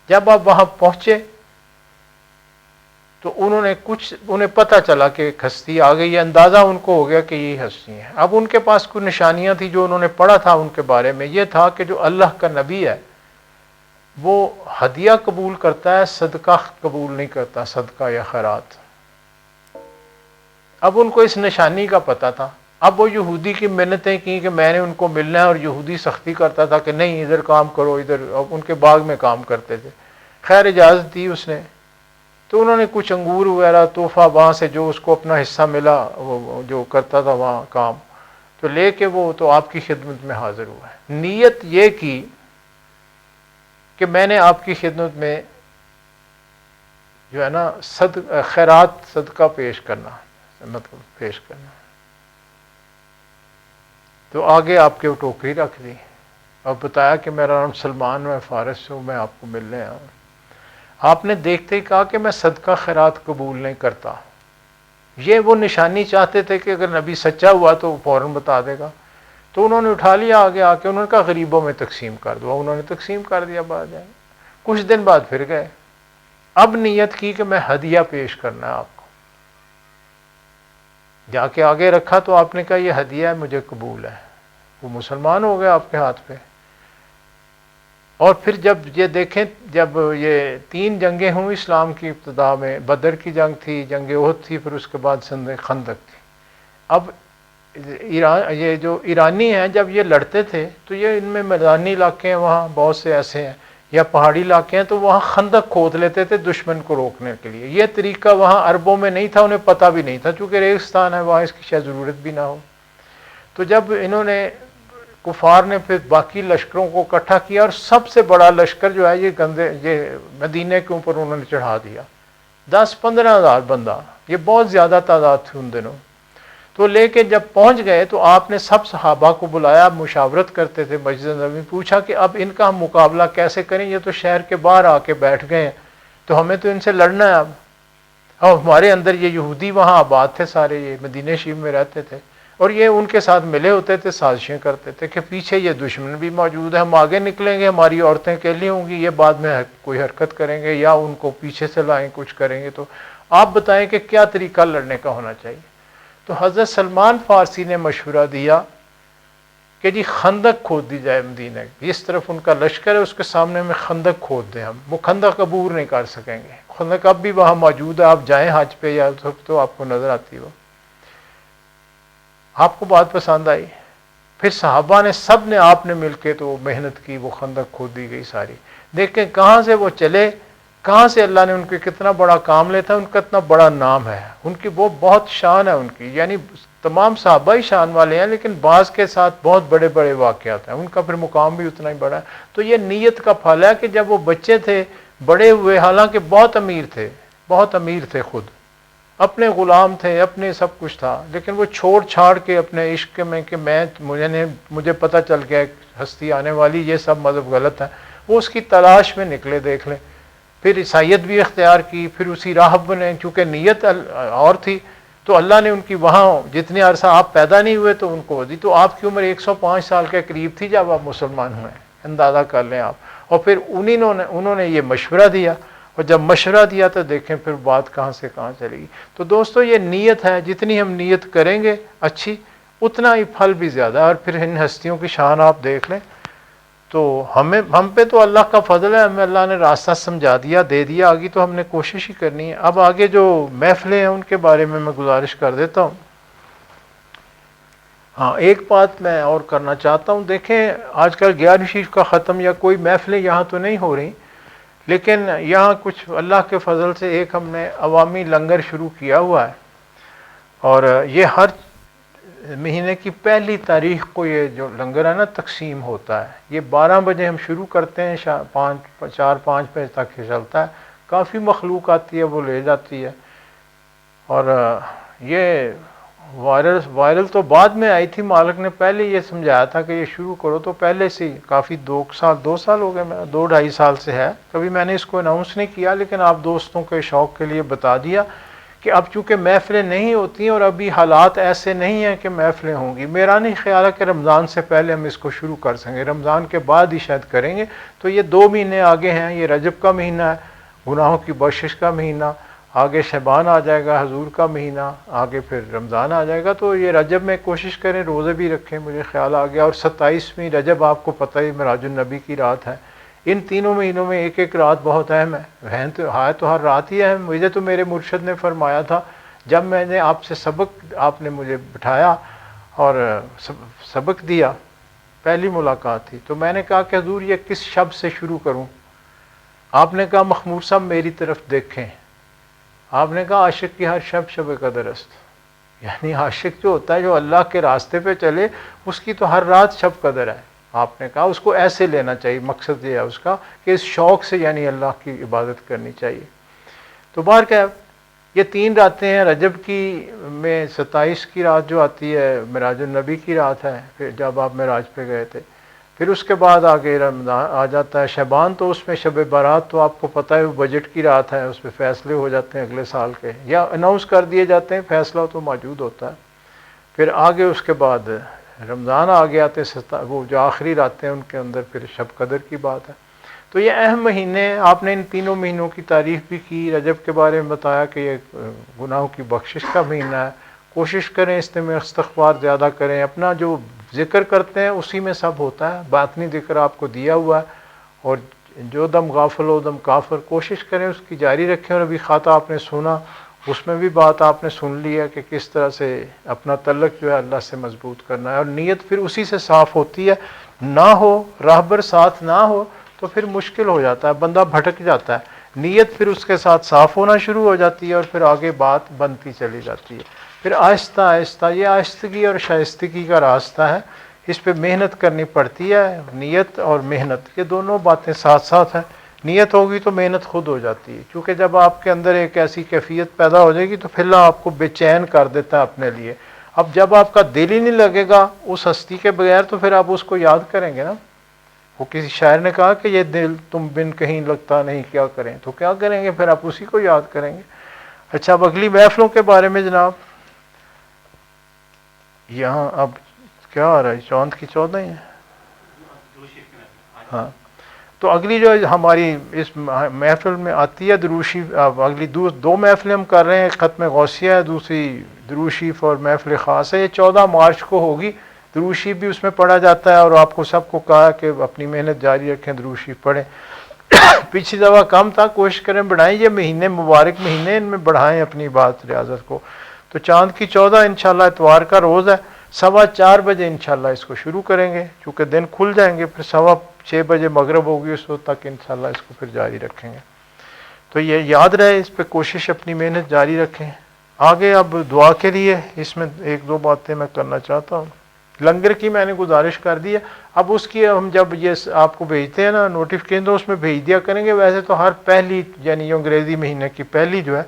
جب آپ وہاں پہنچے تو انہیں پتہ چلا کہ ایک ہستی آ گئی ہے، اندازہ ان کو ہو گیا کہ یہ ہستی ہیں. اب ان کے پاس کچھ نشانیاں تھیں جو انہوں نے پڑھا تھا ان کے بارے میں. یہ تھا کہ جو اللہ کا نبی ہے وہ ہدیہ قبول کرتا ہے، صدقہ قبول نہیں کرتا، صدقہ یا خیرات. اب ان کو اس نشانی کا پتہ تھا. اب وہ یہودی کی منتیں کی کہ میں نے ان کو ملنا ہے، اور یہودی سختی کرتا تھا کہ نہیں ادھر کام کرو، ادھر. اب ان کے باغ میں کام کرتے تھے. خیر اجازت دی اس نے، تو انہوں نے کچھ انگور وغیرہ تحفہ وہاں سے جو اس کو اپنا حصہ ملا، وہ جو کرتا تھا وہاں کام، تو لے کے وہ تو آپ کی خدمت میں حاضر ہوا ہے. نیت یہ کی کہ میں نے آپ کی خدمت میں جو ہے نا خیرات صدقہ پیش کرنا، مطلب پیش کرنا. تو آگے آپ کے ٹوکری رکھ دی اور بتایا کہ میرا نام سلمان، میں فارس ہوں، میں آپ کو ملنے آیا ہوں. آپ نے دیکھتے ہی کہا کہ میں صدقہ خیرات قبول نہیں کرتا. یہ وہ نشانی چاہتے تھے کہ اگر نبی سچا ہوا تو فوراً بتا دے گا. تو انہوں نے اٹھا لیا آگے آ کے، انہوں نے کہا غریبوں میں تقسیم کر دو. انہوں نے تقسیم کر دیا. بعد جائیں کچھ دن بعد پھر گئے. اب نیت کی کہ میں ہدیہ پیش کرنا ہے آپ کو. جا کے آگے رکھا تو آپ نے کہا یہ ہدیہ ہے، مجھے قبول ہے. وہ مسلمان ہو گئے آپ کے ہاتھ پہ. اور پھر جب یہ دیکھیں، جب یہ 3 جنگیں ہوں اسلام کی ابتدا میں، بدر کی جنگ تھی، جنگ احد تھی، پھر اس کے بعد خندق تھی. اب یہ جو ایرانی ہیں جب یہ لڑتے تھے تو یہ ان میں میدانی علاقے ہیں، وہاں بہت سے ایسے ہیں، یا پہاڑی علاقے ہیں، تو وہاں خندق کھود لیتے تھے دشمن کو روکنے کے لیے. یہ طریقہ وہاں عربوں میں نہیں تھا، انہیں پتہ بھی نہیں تھا، چونکہ ریگستان ہے وہاں، اس کی شاید ضرورت بھی نہ ہو. تو جب انہوں نے کفار نے پھر باقی لشکروں کو اکٹھا کیا، اور سب سے بڑا لشکر جو ہے یہ مدینے کے اوپر انہوں نے چڑھا دیا. 10-15 ہزار بندہ، یہ بہت زیادہ تعداد تھی ان دنوں. تو لے کے جب پہنچ گئے تو آپ نے سب صحابہ کو بلایا، مشاورت کرتے تھے مسجد نبوی. پوچھا کہ اب ان کا ہم مقابلہ کیسے کریں، یہ تو شہر کے باہر آ کے بیٹھ گئے ہیں، تو ہمیں تو ان سے لڑنا ہے. اب اور ہمارے اندر یہ یہودی وہاں آباد تھے سارے، یہ مدینہ شریف میں رہتے تھے، اور یہ ان کے ساتھ ملے ہوتے تھے، سازشیں کرتے تھے کہ پیچھے یہ دشمن بھی موجود ہے، ہم آگے نکلیں گے، ہماری عورتیں اکیلی ہوں گی، یہ بعد میں کوئی حرکت کریں گے یا ان کو پیچھے سے لائیں، کچھ کریں گے. تو آپ بتائیں کہ کیا طریقہ لڑنے کا ہونا چاہیے. تو حضرت سلمان فارسی نے مشورہ دیا کہ جی خندق کھود دی جائے مدینہ کی. اس طرف ان کا لشکر ہے، اس کے سامنے میں خندق کھود دیں. ہم وہ خندق عبور نہیں کر سکیں گے. خندق اب بھی وہاں موجود ہے، آپ جائیں حج پہ یا تو آپ کو نظر آتی ہو. آپ کو بات پسند آئی. پھر صحابہ نے سب نے آپ نے مل کے تو محنت کی، وہ خندق کھود دی گئی ساری. دیکھیں کہاں سے وہ چلے، کہاں سے اللہ نے ان کے کتنا بڑا کام لیتا ہے، ان کا اتنا بڑا نام ہے، ان کی وہ بہت شان ہے ان کی. یعنی تمام صحابہ ہی شان والے ہیں، لیکن بعض کے ساتھ بہت بڑے بڑے واقعات ہیں، ان کا پھر مقام بھی اتنا ہی بڑا ہے. تو یہ نیت کا پھل ہے کہ جب وہ بچے تھے، بڑے ہوئے، حالانکہ بہت امیر تھے خود، اپنے غلام تھے، اپنے سب کچھ تھا، لیکن وہ چھوڑ چھاڑ کے اپنے عشق میں کہ مجھے پتہ چل گیا ایک ہستی آنے والی، یہ سب مذہب غلط ہے، وہ اس کی تلاش میں نکلے. دیکھ لیں پھر عیسائیت بھی اختیار کی، پھر اسی راہب نے، چونکہ نیت اور تھی تو اللہ نے ان کی وہاں جتنے عرصہ آپ پیدا نہیں ہوئے تو ان کو دی. تو آپ کی عمر 105 سال کے قریب تھی جب آپ مسلمان ہوئے، اندازہ کر لیں آپ. اور پھر انہوں نے یہ مشورہ دیا، اور جب مشورہ دیا تو دیکھیں پھر بات کہاں سے کہاں چلے گی. تو دوستو یہ نیت ہے، جتنی ہم نیت کریں گے اچھی، اتنا ہی پھل بھی زیادہ ہے. اور پھر ان ہستیوں کی شان آپ دیکھ لیں. تو ہم پہ تو اللہ کا فضل ہے، ہمیں اللہ نے راستہ سمجھا دیا، دے دیا. آگے تو ہم نے کوشش ہی کرنی ہے. اب آگے جو محفلیں ہیں ان کے بارے میں گزارش کر دیتا ہوں. ہاں ایک بات میں اور کرنا چاہتا ہوں، دیکھیں آج کل 11 شریف کا ختم یا کوئی محفلیں یہاں تو نہیں ہو رہی، لیکن یہاں کچھ اللہ کے فضل سے ایک ہم نے عوامی لنگر شروع کیا ہوا ہے، اور یہ ہر مہینے کی پہلی تاریخ کو یہ جو لنگر ہے نا تقسیم ہوتا ہے، یہ 12 بجے ہم شروع کرتے ہیں، 4-5 بجے تک یہ چلتا ہے، کافی مخلوق آتی ہے وہ لے جاتی ہے، اور یہ وائرل تو بعد میں آئی تھی، مالک نے پہلے یہ سمجھایا تھا کہ یہ شروع کرو، تو پہلے سے کافی 2 سال ہو گئے، 2-2.5 سال سے ہے، کبھی میں نے اس کو اناؤنس نہیں کیا، لیکن آپ دوستوں کے شوق کے لیے بتا دیا کہ اب چونکہ محفلیں نہیں ہوتی ہیں اور ابھی حالات ایسے نہیں ہیں کہ محفلیں ہوں گی، میرا نہیں خیال ہے کہ رمضان سے پہلے ہم اس کو شروع کر سکیں، رمضان کے بعد ہی شاید کریں گے، تو یہ 2 مہینے آگے ہیں، یہ رجب کا مہینہ ہے، گناہوں کی بخشش کا مہینہ، آگے شعبان آ جائے گا، حضور کا مہینہ، آگے پھر رمضان آ جائے گا، تو یہ رجب میں کوشش کریں روزے بھی رکھیں، مجھے خیال آ گیا، اور 27ویں رجب آپ کو پتہ ہی معراج النبی کی رات ہے، ان تینوں مہینوں میں ایک ایک رات بہت اہم ہے تو ہر رات ہی اہم، مجھے تو میرے مرشد نے فرمایا تھا جب میں نے آپ سے آپ نے مجھے بٹھایا اور سبق دیا، پہلی ملاقات تھی، تو میں نے کہا کہ حضور یہ کس شب سے شروع کروں؟ آپ نے کہا مخمور صاحب میری طرف دیکھیں، آپ نے کہا عاشق کی ہر شب قدر است، یعنی عاشق جو ہوتا ہے جو اللہ کے راستے پہ چلے اس کی تو ہر رات شب قدر ہے، آپ نے کہا اس کو ایسے لینا چاہیے، مقصد یہ ہے اس کا کہ اس شوق سے یعنی اللہ کی عبادت کرنی چاہیے۔ تو بہر کیا یہ 3 راتیں ہیں، رجب کی میں 27 کی رات جو آتی ہے معراج النبی کی رات ہے، پھر جب آپ معراج پہ گئے تھے، پھر اس کے بعد آگے رمضان آ جاتا ہے، شعبان تو اس میں شب برات تو آپ کو پتہ ہے وہ بجٹ کی رات ہے، اس پہ فیصلے ہو جاتے ہیں اگلے سال کے، یا اناؤنس کر دیے جاتے ہیں، فیصلہ تو موجود ہوتا ہے، پھر آگے اس کے بعد رمضان آگے آتے وہ جو آخری راتیں ہیں ان کے اندر پھر شب قدر کی بات ہے۔ تو یہ اہم مہینے، آپ نے ان تینوں مہینوں کی تعریف بھی کی، رجب کے بارے میں بتایا کہ یہ گناہوں کی بخشش کا مہینہ ہے، کوشش کریں اس میں استغفار زیادہ کریں، اپنا جو ذکر کرتے ہیں اسی میں سب ہوتا ہے، باطنی ذکر آپ کو دیا ہوا ہے، اور جو دم غافل ہو دم کافر، کوشش کریں اس کی جاری رکھیں، اور ابھی خطہ آپ نے سنا اس میں بھی بات آپ نے سن لی ہے کہ کس طرح سے اپنا تعلق جو ہے اللہ سے مضبوط کرنا ہے، اور نیت پھر اسی سے صاف ہوتی ہے، نہ ہو راہبر ساتھ نہ ہو تو پھر مشکل ہو جاتا ہے، بندہ بھٹک جاتا ہے، نیت پھر اس کے ساتھ صاف ہونا شروع ہو جاتی ہے، اور پھر آگے بات بنتی چلی جاتی ہے، پھر آہستہ آہستہ یہ آہستگی اور شائستگی کا راستہ ہے، اس پہ محنت کرنی پڑتی ہے، نیت اور محنت یہ دونوں باتیں ساتھ ساتھ ہیں، نیت ہوگی تو محنت خود ہو جاتی ہے، کیونکہ جب آپ کے اندر ایک ایسی کیفیت پیدا ہو جائے گی تو پھر اللہ آپ کو بے چین کر دیتا ہے اپنے لیے، اب جب آپ کا دل ہی نہیں لگے گا اس ہستی کے بغیر تو پھر آپ اس کو یاد کریں گے نا، وہ کسی شاعر نے کہا کہ یہ دل تم بن کہیں لگتا نہیں کیا کریں، تو کیا کریں گے پھر آپ اسی کو یاد کریں گے۔ اچھا اب اگلی محفلوں کے بارے میں جناب، یہاں اب کیا آ رہا ہے، چاند کی 14 ہی ہے، ہاں تو اگلی جو ہماری اس محفل میں آتی ہے دروشی، اب اگلی 2 محفلیں ہم کر رہے ہیں، ایک ختم غوثیہ ہے، دوسری دروشیف اور محفل خاص ہے، یہ 14 مارچ کو ہوگی، دروشی بھی اس میں پڑھا جاتا ہے، اور آپ کو سب کو کہا کہ اپنی محنت جاری رکھیں، دروشی پڑھیں، پچھلی دفعہ کم تھا، کوشش کریں بڑھائیں، یہ مہینے مبارک مہینے ان میں بڑھائیں اپنی بات ریاضت کو، تو چاند کی 14 انشاءاللہ اتوار کا روز ہے، 4:15 بجے انشاءاللہ اس کو شروع کریں گے، چونکہ دن کھل جائیں گے، پھر 6:15 بجے مغرب ہوگی، اس وقت تک انشاءاللہ اس کو پھر جاری رکھیں گے، تو یہ یاد رہے، اس پہ کوشش اپنی محنت جاری رکھیں۔ آگے اب دعا کے لیے اس میں 1-2 باتیں میں کرنا چاہتا ہوں، لنگر کی میں نے گزارش کر دی ہے، اب اس کی ہم جب یہ آپ کو بھیجتے ہیں نا نوٹیفکیشن تو اس میں بھیج دیا کریں گے، ویسے تو ہر پہلی یعنی انگریزی مہینے کی پہلی جو ہے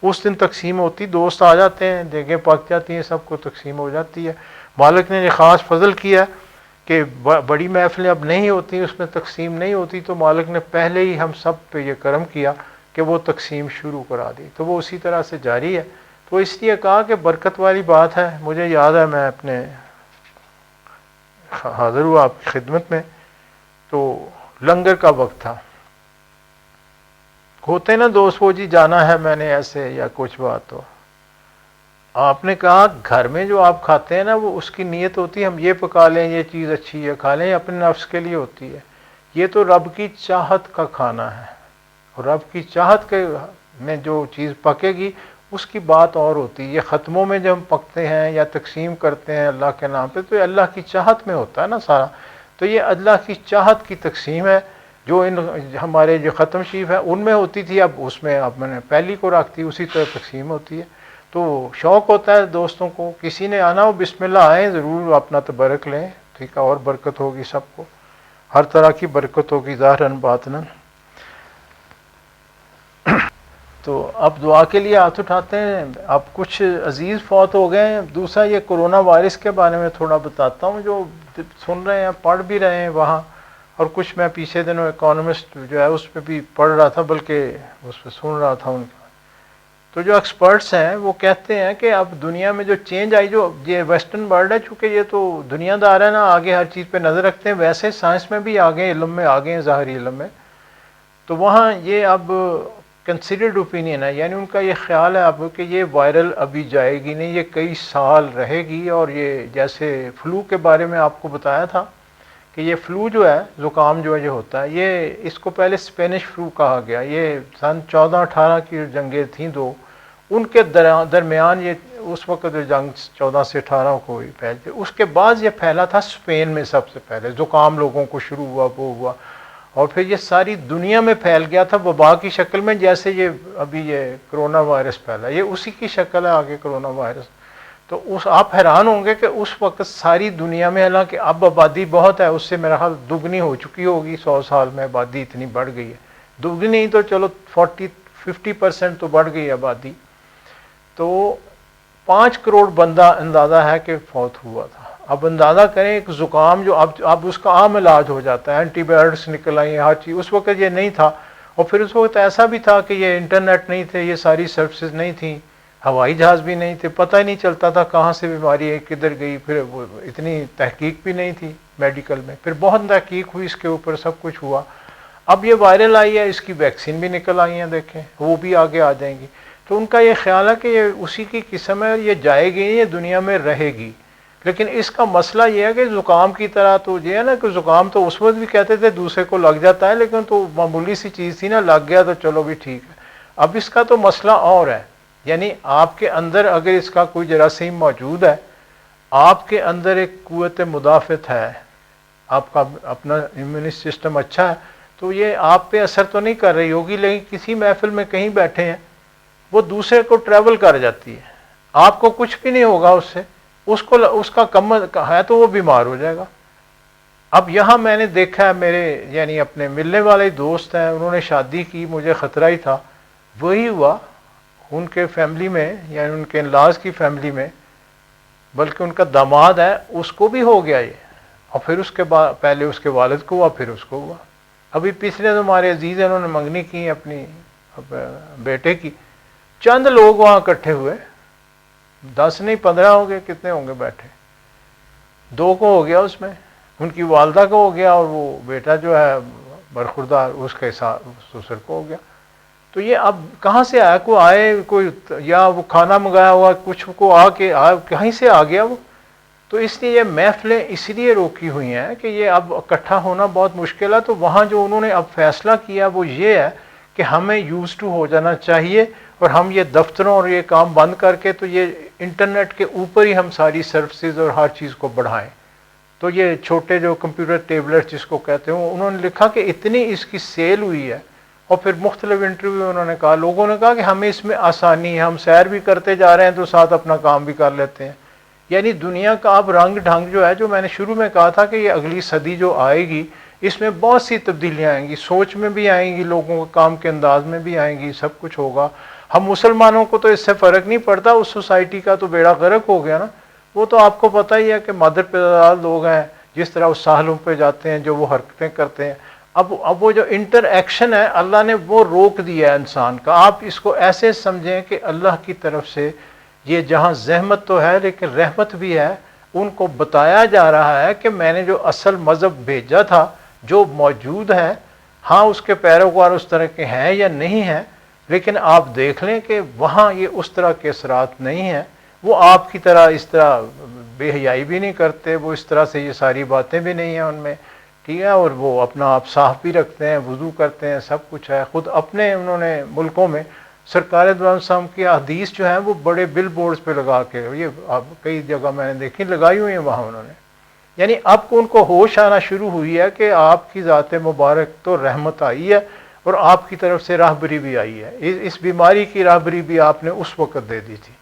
اس دن تقسیم ہوتی، دوست آ جاتے ہیں، دیگیں پک جاتی ہیں، سب کو تقسیم ہو جاتی ہے، مالک نے یہ خاص فضل کیا کہ بڑی محفلیں اب نہیں ہوتی، اس میں تقسیم نہیں ہوتی، تو مالک نے پہلے ہی ہم سب پہ یہ کرم کیا کہ وہ تقسیم شروع کرا دی، تو وہ اسی طرح سے جاری ہے، تو اس لیے کہا کہ برکت والی بات ہے، مجھے یاد ہے میں اپنے حاضر ہوا آپ کی خدمت میں، تو لنگر کا وقت تھا، ہوتے نا دوست وہ جی جانا ہے میں نے ایسے یا کچھ بات ہو، آپ نے کہا گھر میں جو آپ کھاتے ہیں نا وہ اس کی نیت ہوتی ہے ہم یہ پکا لیں، یہ چیز اچھی ہے کھا لیں، یہ اپنے نفس کے لیے ہوتی ہے، یہ تو رب کی چاہت کا کھانا ہے، اور رب کی چاہت کے میں جو چیز پکے گی اس کی بات اور ہوتی ہے۔ یہ ختموں میں جب ہم پکتے ہیں یا تقسیم کرتے ہیں اللہ کے نام پہ تو یہ اللہ کی چاہت میں ہوتا ہے نا سارا، تو یہ اللہ کی چاہت کی تقسیم ہے جو ان ہمارے جو ختم شریف ہے ان میں ہوتی تھی، اب اس میں اب میں نے پہلی کو رکھ دی، اسی طرح تقسیم ہوتی ہے۔ تو شوق ہوتا ہے دوستوں کو، کسی نے آنا ہو بسم اللہ آئیں، ضرور اپنا تبرک لیں، ٹھیک ہے، اور برکت ہوگی، سب کو ہر طرح کی برکت ہوگی ظاہراً باطناً۔ تو اب دعا کے لیے ہاتھ اٹھاتے ہیں۔ اب کچھ عزیز فوت ہو گئے ہیں۔ دوسرا یہ کرونا وائرس کے بارے میں تھوڑا بتاتا ہوں، جو سن رہے ہیں پڑھ بھی رہے ہیں وہاں، اور کچھ میں پیچھے دنوں اکانومسٹ جو ہے اس پہ بھی پڑھ رہا تھا، بلکہ اس پہ سن رہا تھا ان کا۔ تو جو ایکسپرٹس ہیں وہ کہتے ہیں کہ اب دنیا میں جو چینج آئی، جو یہ ویسٹرن ورلڈ ہے، چونکہ یہ تو دنیا دار ہے نا، آگے ہر چیز پہ نظر رکھتے ہیں، ویسے سائنس میں بھی آگے، علم میں آگے ہیں، ظاہری علم میں، تو وہاں یہ اب کنسیڈرڈ اوپینین ہے، یعنی ان کا یہ خیال ہے اب کہ یہ وائرل ابھی جائے گی نہیں، یہ کئی سال رہے گی، اور یہ جیسے فلو کے بارے میں آپ کو بتایا تھا کہ یہ فلو جو ہے، زکام جو ہے یہ ہوتا ہے، یہ اس کو پہلے اسپینش فلو کہا گیا، یہ سن 14-18 کی جنگیں تھیں دو، ان کے درمیان یہ اس وقت جو جنگ 14 سے 18 کو ہی پھیلتے، اس کے بعد یہ پھیلا تھا اسپین میں سب سے پہلے، زکام لوگوں کو شروع ہوا، وہ ہوا، اور پھر یہ ساری دنیا میں پھیل گیا تھا وبا کی شکل میں، جیسے یہ ابھی یہ کرونا وائرس پھیلا، یہ اسی کی شکل ہے آگے کرونا وائرس۔ تو آپ حیران ہوں گے کہ اس وقت ساری دنیا میں، حالانکہ اب آبادی بہت ہے، اس سے میرا خیال دگنی ہو چکی ہوگی، 100 سال میں آبادی اتنی بڑھ گئی ہے، دگنی نہیں تو چلو 40-50% تو بڑھ گئی آبادی، تو 5 کروڑ بندہ اندازہ ہے کہ فوت ہوا تھا۔ اب اندازہ کریں ایک زکام جو اب اس کا عام علاج ہو جاتا ہے، اینٹی بایوٹکس نکل آئی ہیں، ہر چیز، اس وقت یہ نہیں تھا، اور پھر اس وقت ایسا بھی تھا کہ یہ انٹرنیٹ نہیں تھے، یہ ساری سروسز نہیں تھیں، ہوائی جہاز بھی نہیں تھے، پتہ ہی نہیں چلتا تھا کہاں سے بیماری ہے، کدھر گئی، پھر وہ اتنی تحقیق بھی نہیں تھی میڈیکل میں، پھر بہت تحقیق ہوئی اس کے اوپر، سب کچھ ہوا، اب یہ وائرل آئی ہے، اس کی ویکسین بھی نکل آئی ہیں، دیکھیں وہ بھی آگے آ جائیں گی، تو ان کا یہ خیال ہے کہ یہ اسی کی قسم ہے، یہ جائے گی، یہ دنیا میں رہے گی، لیکن اس کا مسئلہ یہ ہے کہ زکام کی طرح تو یہ ہے نا کہ زکام تو اس وقت بھی کہتے تھے دوسرے کو لگ جاتا ہے، لیکن تو معمولی سی چیز تھی نا، لگ گیا تو چلو بھی ٹھیک ہے، اب اس کا تو مسئلہ اور ہے، یعنی آپ کے اندر اگر اس کا کوئی جراثیم موجود ہے، آپ کے اندر ایک قوت مدافعت ہے، آپ کا اپنا امیونی سسٹم اچھا ہے، تو یہ آپ پہ اثر تو نہیں کر رہی ہوگی، لیکن کسی محفل میں کہیں بیٹھے ہیں، وہ دوسرے کو ٹریول کر جاتی ہے، آپ کو کچھ بھی نہیں ہوگا اس سے، اس کا کم ہے تو وہ بیمار ہو جائے گا۔ اب یہاں میں نے دیکھا ہے، میرے یعنی اپنے ملنے والے دوست ہیں، انہوں نے شادی کی، مجھے خطرہ ہی تھا، وہی ہوا ان کے فیملی میں، یعنی ان کے انلاز کی فیملی میں، بلکہ ان کا داماد ہے، اس کو بھی ہو گیا یہ، اور پھر اس کے بعد پہلے اس کے والد کو ہوا، پھر اس کو ہوا۔ ابھی پچھلے ہمارے عزیز ہیں، انہوں نے منگنی کی اپنی بیٹے کی، چند لوگ وہاں اکٹھے ہوئے، 10 نہیں 15 ہوں گے، کتنے ہوں گے بیٹھے، 2 کو ہو گیا، اس میں ان کی والدہ کو ہو گیا، اور وہ بیٹا جو ہے برخوردار اس کے ساتھ سسر کو ہو گیا۔ تو یہ اب کہاں سے آیا، کوئی آئے، کوئی یا وہ کھانا منگایا ہوا، کچھ کو کہیں سے آ گیا وہ، تو اس لیے یہ محفلیں اس لیے روکی ہوئی ہیں کہ یہ اب اکٹھا ہونا بہت مشکل ہے، تو وہاں جو انہوں نے اب فیصلہ کیا وہ یہ ہے کہ ہمیں یوز ٹو ہو جانا چاہیے، اور ہم یہ دفتروں اور یہ کام بند کر کے تو یہ انٹرنیٹ کے اوپر ہی ہم ساری سروسز اور ہر چیز کو بڑھائیں۔ تو یہ چھوٹے جو کمپیوٹر ٹیبلٹ جس کو کہتے ہیں، انہوں نے لکھا کہ اتنی اس کی سیل ہوئی ہے، اور پھر مختلف انٹرویو انہوں نے کہا، لوگوں نے کہا کہ ہمیں اس میں آسانی ہے، ہم سیر بھی کرتے جا رہے ہیں تو ساتھ اپنا کام بھی کر لیتے ہیں، یعنی دنیا کا اب رنگ ڈھنگ جو ہے، جو میں نے شروع میں کہا تھا کہ یہ اگلی صدی جو آئے گی، اس میں بہت سی تبدیلیاں آئیں گی، سوچ میں بھی آئیں گی، لوگوں کے کام کے انداز میں بھی آئیں گی، سب کچھ ہوگا۔ ہم مسلمانوں کو تو اس سے فرق نہیں پڑتا، اس سوسائٹی کا تو بیڑا غرق ہو گیا نا، وہ تو آپ کو پتہ ہی ہے کہ مادر پیدار لوگ ہیں، جس طرح اس ساحلوں پہ جاتے ہیں، جو وہ حرکتیں کرتے ہیں، اب وہ جو انٹر ایکشن ہے، اللہ نے وہ روک دیا ہے انسان کا۔ آپ اس کو ایسے سمجھیں کہ اللہ کی طرف سے یہ جہاں زحمت تو ہے لیکن رحمت بھی ہے، ان کو بتایا جا رہا ہے کہ میں نے جو اصل مذہب بھیجا تھا، جو موجود ہے، ہاں اس کے پیروکار اس طرح کے ہیں یا نہیں ہیں، لیکن آپ دیکھ لیں کہ وہاں یہ اس طرح کے اثرات نہیں ہیں، وہ آپ کی طرح اس طرح بے حیائی بھی نہیں کرتے، وہ اس طرح سے یہ ساری باتیں بھی نہیں ہیں ان میں، ٹھیک ہے، اور وہ اپنا آپ صاف بھی رکھتے ہیں، وضو کرتے ہیں، سب کچھ ہے، خود اپنے انہوں نے ملکوں میں سرکار دو عالم صاحب کی حدیث جو ہیں وہ بڑے بل بورڈز پہ لگا کے، یہ اب کئی جگہ میں نے دیکھی لگائی ہوئی ہیں وہاں انہوں نے، یعنی اب ان کو ہوش آنا شروع ہوئی ہے کہ آپ کی ذات مبارک تو رحمت آئی ہے اور آپ کی طرف سے راہبری بھی آئی ہے، اس بیماری کی راہبری بھی آپ نے اس وقت دے دی تھی۔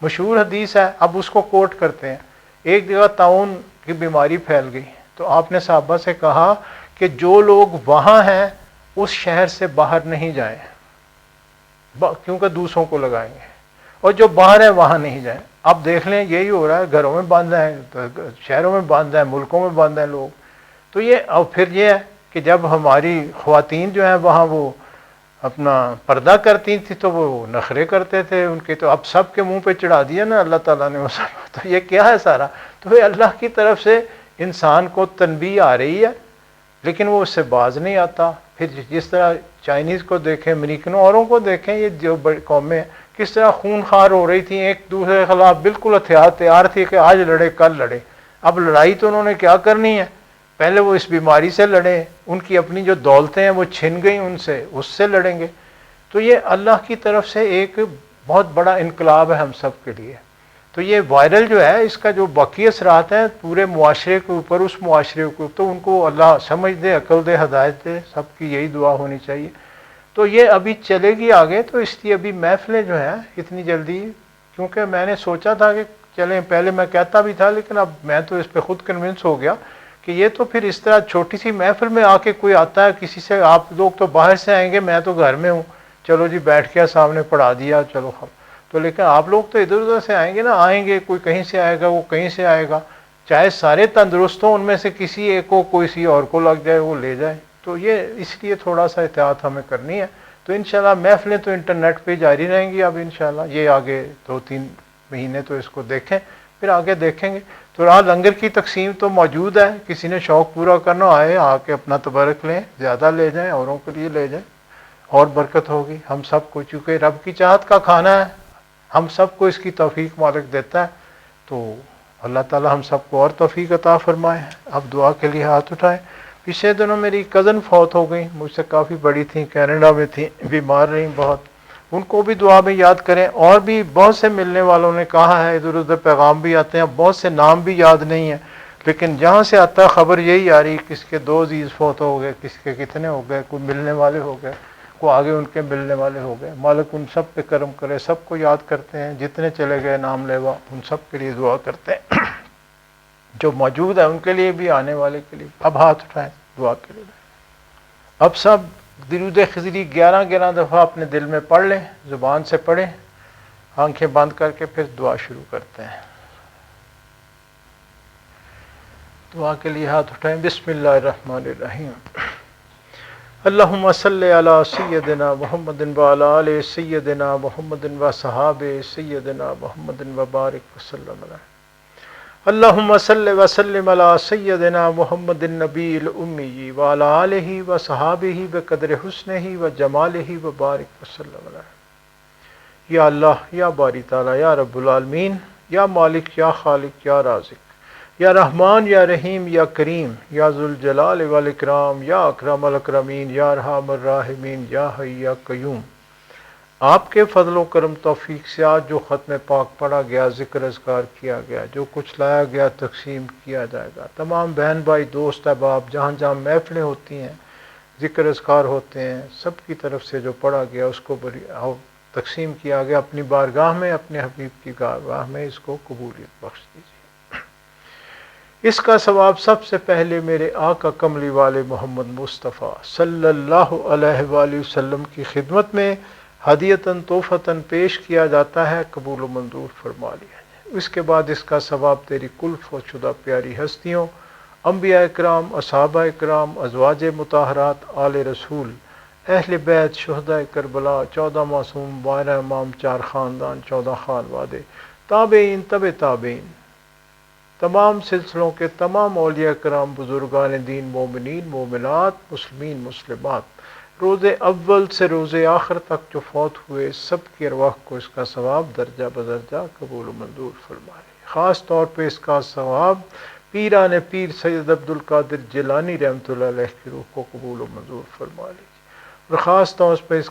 مشہور حدیث ہے، اب اس کو کوٹ کرتے ہیں۔ ایک جگہ طاعون کی بیماری پھیل گئی تو آپ نے صحابہ سے کہا کہ جو لوگ وہاں ہیں اس شہر سے باہر نہیں جائیں کیونکہ دوسروں کو لگائیں گے، اور جو باہر ہیں وہاں نہیں جائیں۔ اب دیکھ لیں یہی ہو رہا ہے، گھروں میں بند ہیں، شہروں میں بند ہیں، ملکوں میں بند ہیں لوگ۔ تو یہ اور پھر یہ ہے کہ جب ہماری خواتین جو ہیں وہاں وہ اپنا پردہ کرتی تھی تو وہ نخرے کرتے تھے ان کے، تو اب سب کے منہ پہ چڑھا دیا نا اللہ تعالیٰ نے وہ، تو یہ کیا ہے سارا؟ تو یہ اللہ کی طرف سے انسان کو تنبیہ آ رہی ہے لیکن وہ اس سے باز نہیں آتا۔ پھر جس طرح چائنیز کو دیکھیں، امریکنوں اوروں کو دیکھیں، یہ جو بڑی قومیں ہیں کس طرح خون خوار ہو رہی تھیں، ایک دوسرے کے خلاف بالکل ہتھیار تیار تھی کہ آج لڑے کل لڑے۔ اب لڑائی تو انہوں نے کیا کرنی ہے، پہلے وہ اس بیماری سے لڑیں، ان کی اپنی جو دولتیں ہیں وہ چھن گئیں ان سے، اس سے لڑیں گے۔ تو یہ اللہ کی طرف سے ایک بہت بڑا انقلاب ہے ہم سب کے لیے۔ تو یہ وائرل جو ہے اس کا جو باقی اثرات ہیں پورے معاشرے کے اوپر، اس معاشرے کے اوپر، تو ان کو اللہ سمجھ دے، عقل دے، ہدایت دے، سب کی یہی دعا ہونی چاہیے۔ تو یہ ابھی چلے گی آگے، تو اس لیے ابھی محفلیں جو ہیں اتنی جلدی، کیونکہ میں نے سوچا تھا کہ چلیں، پہلے میں کہتا بھی تھا لیکن اب میں تو اس پہ خود کنونس ہو گیا کہ یہ تو پھر اس طرح چھوٹی سی محفل میں آ کے کوئی آتا ہے کسی سے، آپ لوگ تو باہر سے آئیں گے، میں تو گھر میں ہوں، چلو جی بیٹھ کے سامنے پڑھا دیا چلو تو، لیکن آپ لوگ تو ادھر ادھر سے آئیں گے نا، آئیں گے، کوئی کہیں سے آئے گا، وہ کہیں سے آئے گا، چاہے سارے تندرست ہوں ان میں سے کسی ایک کو کوئی سی اور کو لگ جائے وہ لے جائے، تو یہ اس لیے تھوڑا سا احتیاط ہمیں کرنی ہے۔ تو انشاءاللہ محفلیں تو انٹرنیٹ پہ جاری رہیں گی اب انشاءاللہ، یہ آگے 2-3 مہینے تو اس کو دیکھیں، پھر آگے دیکھیں گے۔ تو رہا لنگر کی تقسیم تو موجود ہے، کسی نے شوق پورا کرنا آئے، آ کے اپنا تبرک لیں، زیادہ لے جائیں، اوروں کے لیے لے جائیں، اور برکت ہوگی ہم سب کو، چونکہ رب کی چاہت کا کھانا ہے، ہم سب کو اس کی توفیق مالک دیتا ہے، تو اللہ تعالی ہم سب کو اور توفیق عطا فرمائے۔ اب دعا کے لیے ہاتھ اٹھائیں۔ پچھلے دنوں میری کزن فوت ہو گئی، مجھ سے کافی بڑی تھیں، کینیڈا میں تھیں، بیمار رہیں بہت، ان کو بھی دعا میں یاد کریں۔ اور بھی بہت سے ملنے والوں نے کہا ہے، ادھر ادھر پیغام بھی آتے ہیں، بہت سے نام بھی یاد نہیں ہیں، لیکن جہاں سے آتا ہے خبر یہی آ رہی، کس کے 2 عزیز فوت ہو گئے، کس کے کتنے ہو گئے، کوئی ملنے والے ہو گئے، کو آگے ان کے ملنے والے ہو گئے۔ مالک ان سب پہ کرم کرے، سب کو یاد کرتے ہیں، جتنے چلے گئے نام لیوا ان سب کے لیے دعا کرتے ہیں، جو موجود ہے ان کے لیے بھی، آنے والے کے لیے۔ اب ہاتھ اٹھائیں دعا کے لیے۔ اب سب درود خضری 11 دفعہ اپنے دل میں پڑھ لیں، زبان سے پڑھیں، آنکھیں بند کر کے پھر دعا شروع کرتے ہیں۔ دعا کے لیے ہاتھ اٹھائیں۔ بسم اللہ الرحمن الرحیم۔ اللہم صلی علی سیدنا محمد وعلی آل سیدنا محمد وصحابہ سیدنا محمد وبارک وسلم علیہ۔ اللہم صلی وسلم علی سیدنا محمد النبی الامی وعلی آلہ وصحابہ بقدر حسنہ وجمالہ وبارک وسلم علیہ۔ یا اللہ، یا باری تعالی، یا رب العالمین، یا مالک، یا خالق، یا رازق، یا رحمان، یا رحیم، یا کریم، یا ذوالجلال والاکرام، یا اکرم الاکرمین، یا ارحم الراحمین، یا حی یا قیوم۔ آپ کے فضل و کرم توفیق سے آج جو ختم پاک پڑھا گیا، ذکر اذکار کیا گیا، جو کچھ لایا گیا تقسیم کیا جائے گا، تمام بہن بھائی دوست احباب جہاں جہاں محفلیں ہوتی ہیں، ذکر اذکار ہوتے ہیں، سب کی طرف سے جو پڑھا گیا اس کو تقسیم کیا گیا، اپنی بارگاہ میں، اپنے حبیب کی بارگاہ میں اس کو قبولیت بخش دیجیے۔ اس کا ثواب سب سے پہلے میرے آقا کملی والے محمد مصطفیٰ صلی اللہ علیہ وآلہ وسلم کی خدمت میں ہدیتاً تحفتاً پیش کیا جاتا ہے، قبول و منظور فرما لیا جائے۔ اس کے بعد اس کا ثواب تیری کل فوت شدہ پیاری ہستیوں، انبیاء اکرام، اصحابہ اکرام، ازواج مطہرات، آل رسول، اہل بیت، شہداء کربلا، 14 معصوم، 12 امام، 4 خاندان، 14 خانوادے، تابعین، تبع تابعین، تمام سلسلوں کے تمام اولیاء کرام، بزرگان دین، مومنین، مومنات، مسلمین، مسلمات، روز اول سے روز آخر تک جو فوت ہوئے سب کی ارواح کو اس کا ثواب درجہ بدرجہ قبول و منظور فرما لے۔ خاص طور پہ اس کا ثواب پیران پیر سید عبد القادر جیلانی رحمۃ اللہ علیہ کی روح کو قبول و منظور فرما لیجیے۔ اور خاص طور پہ اس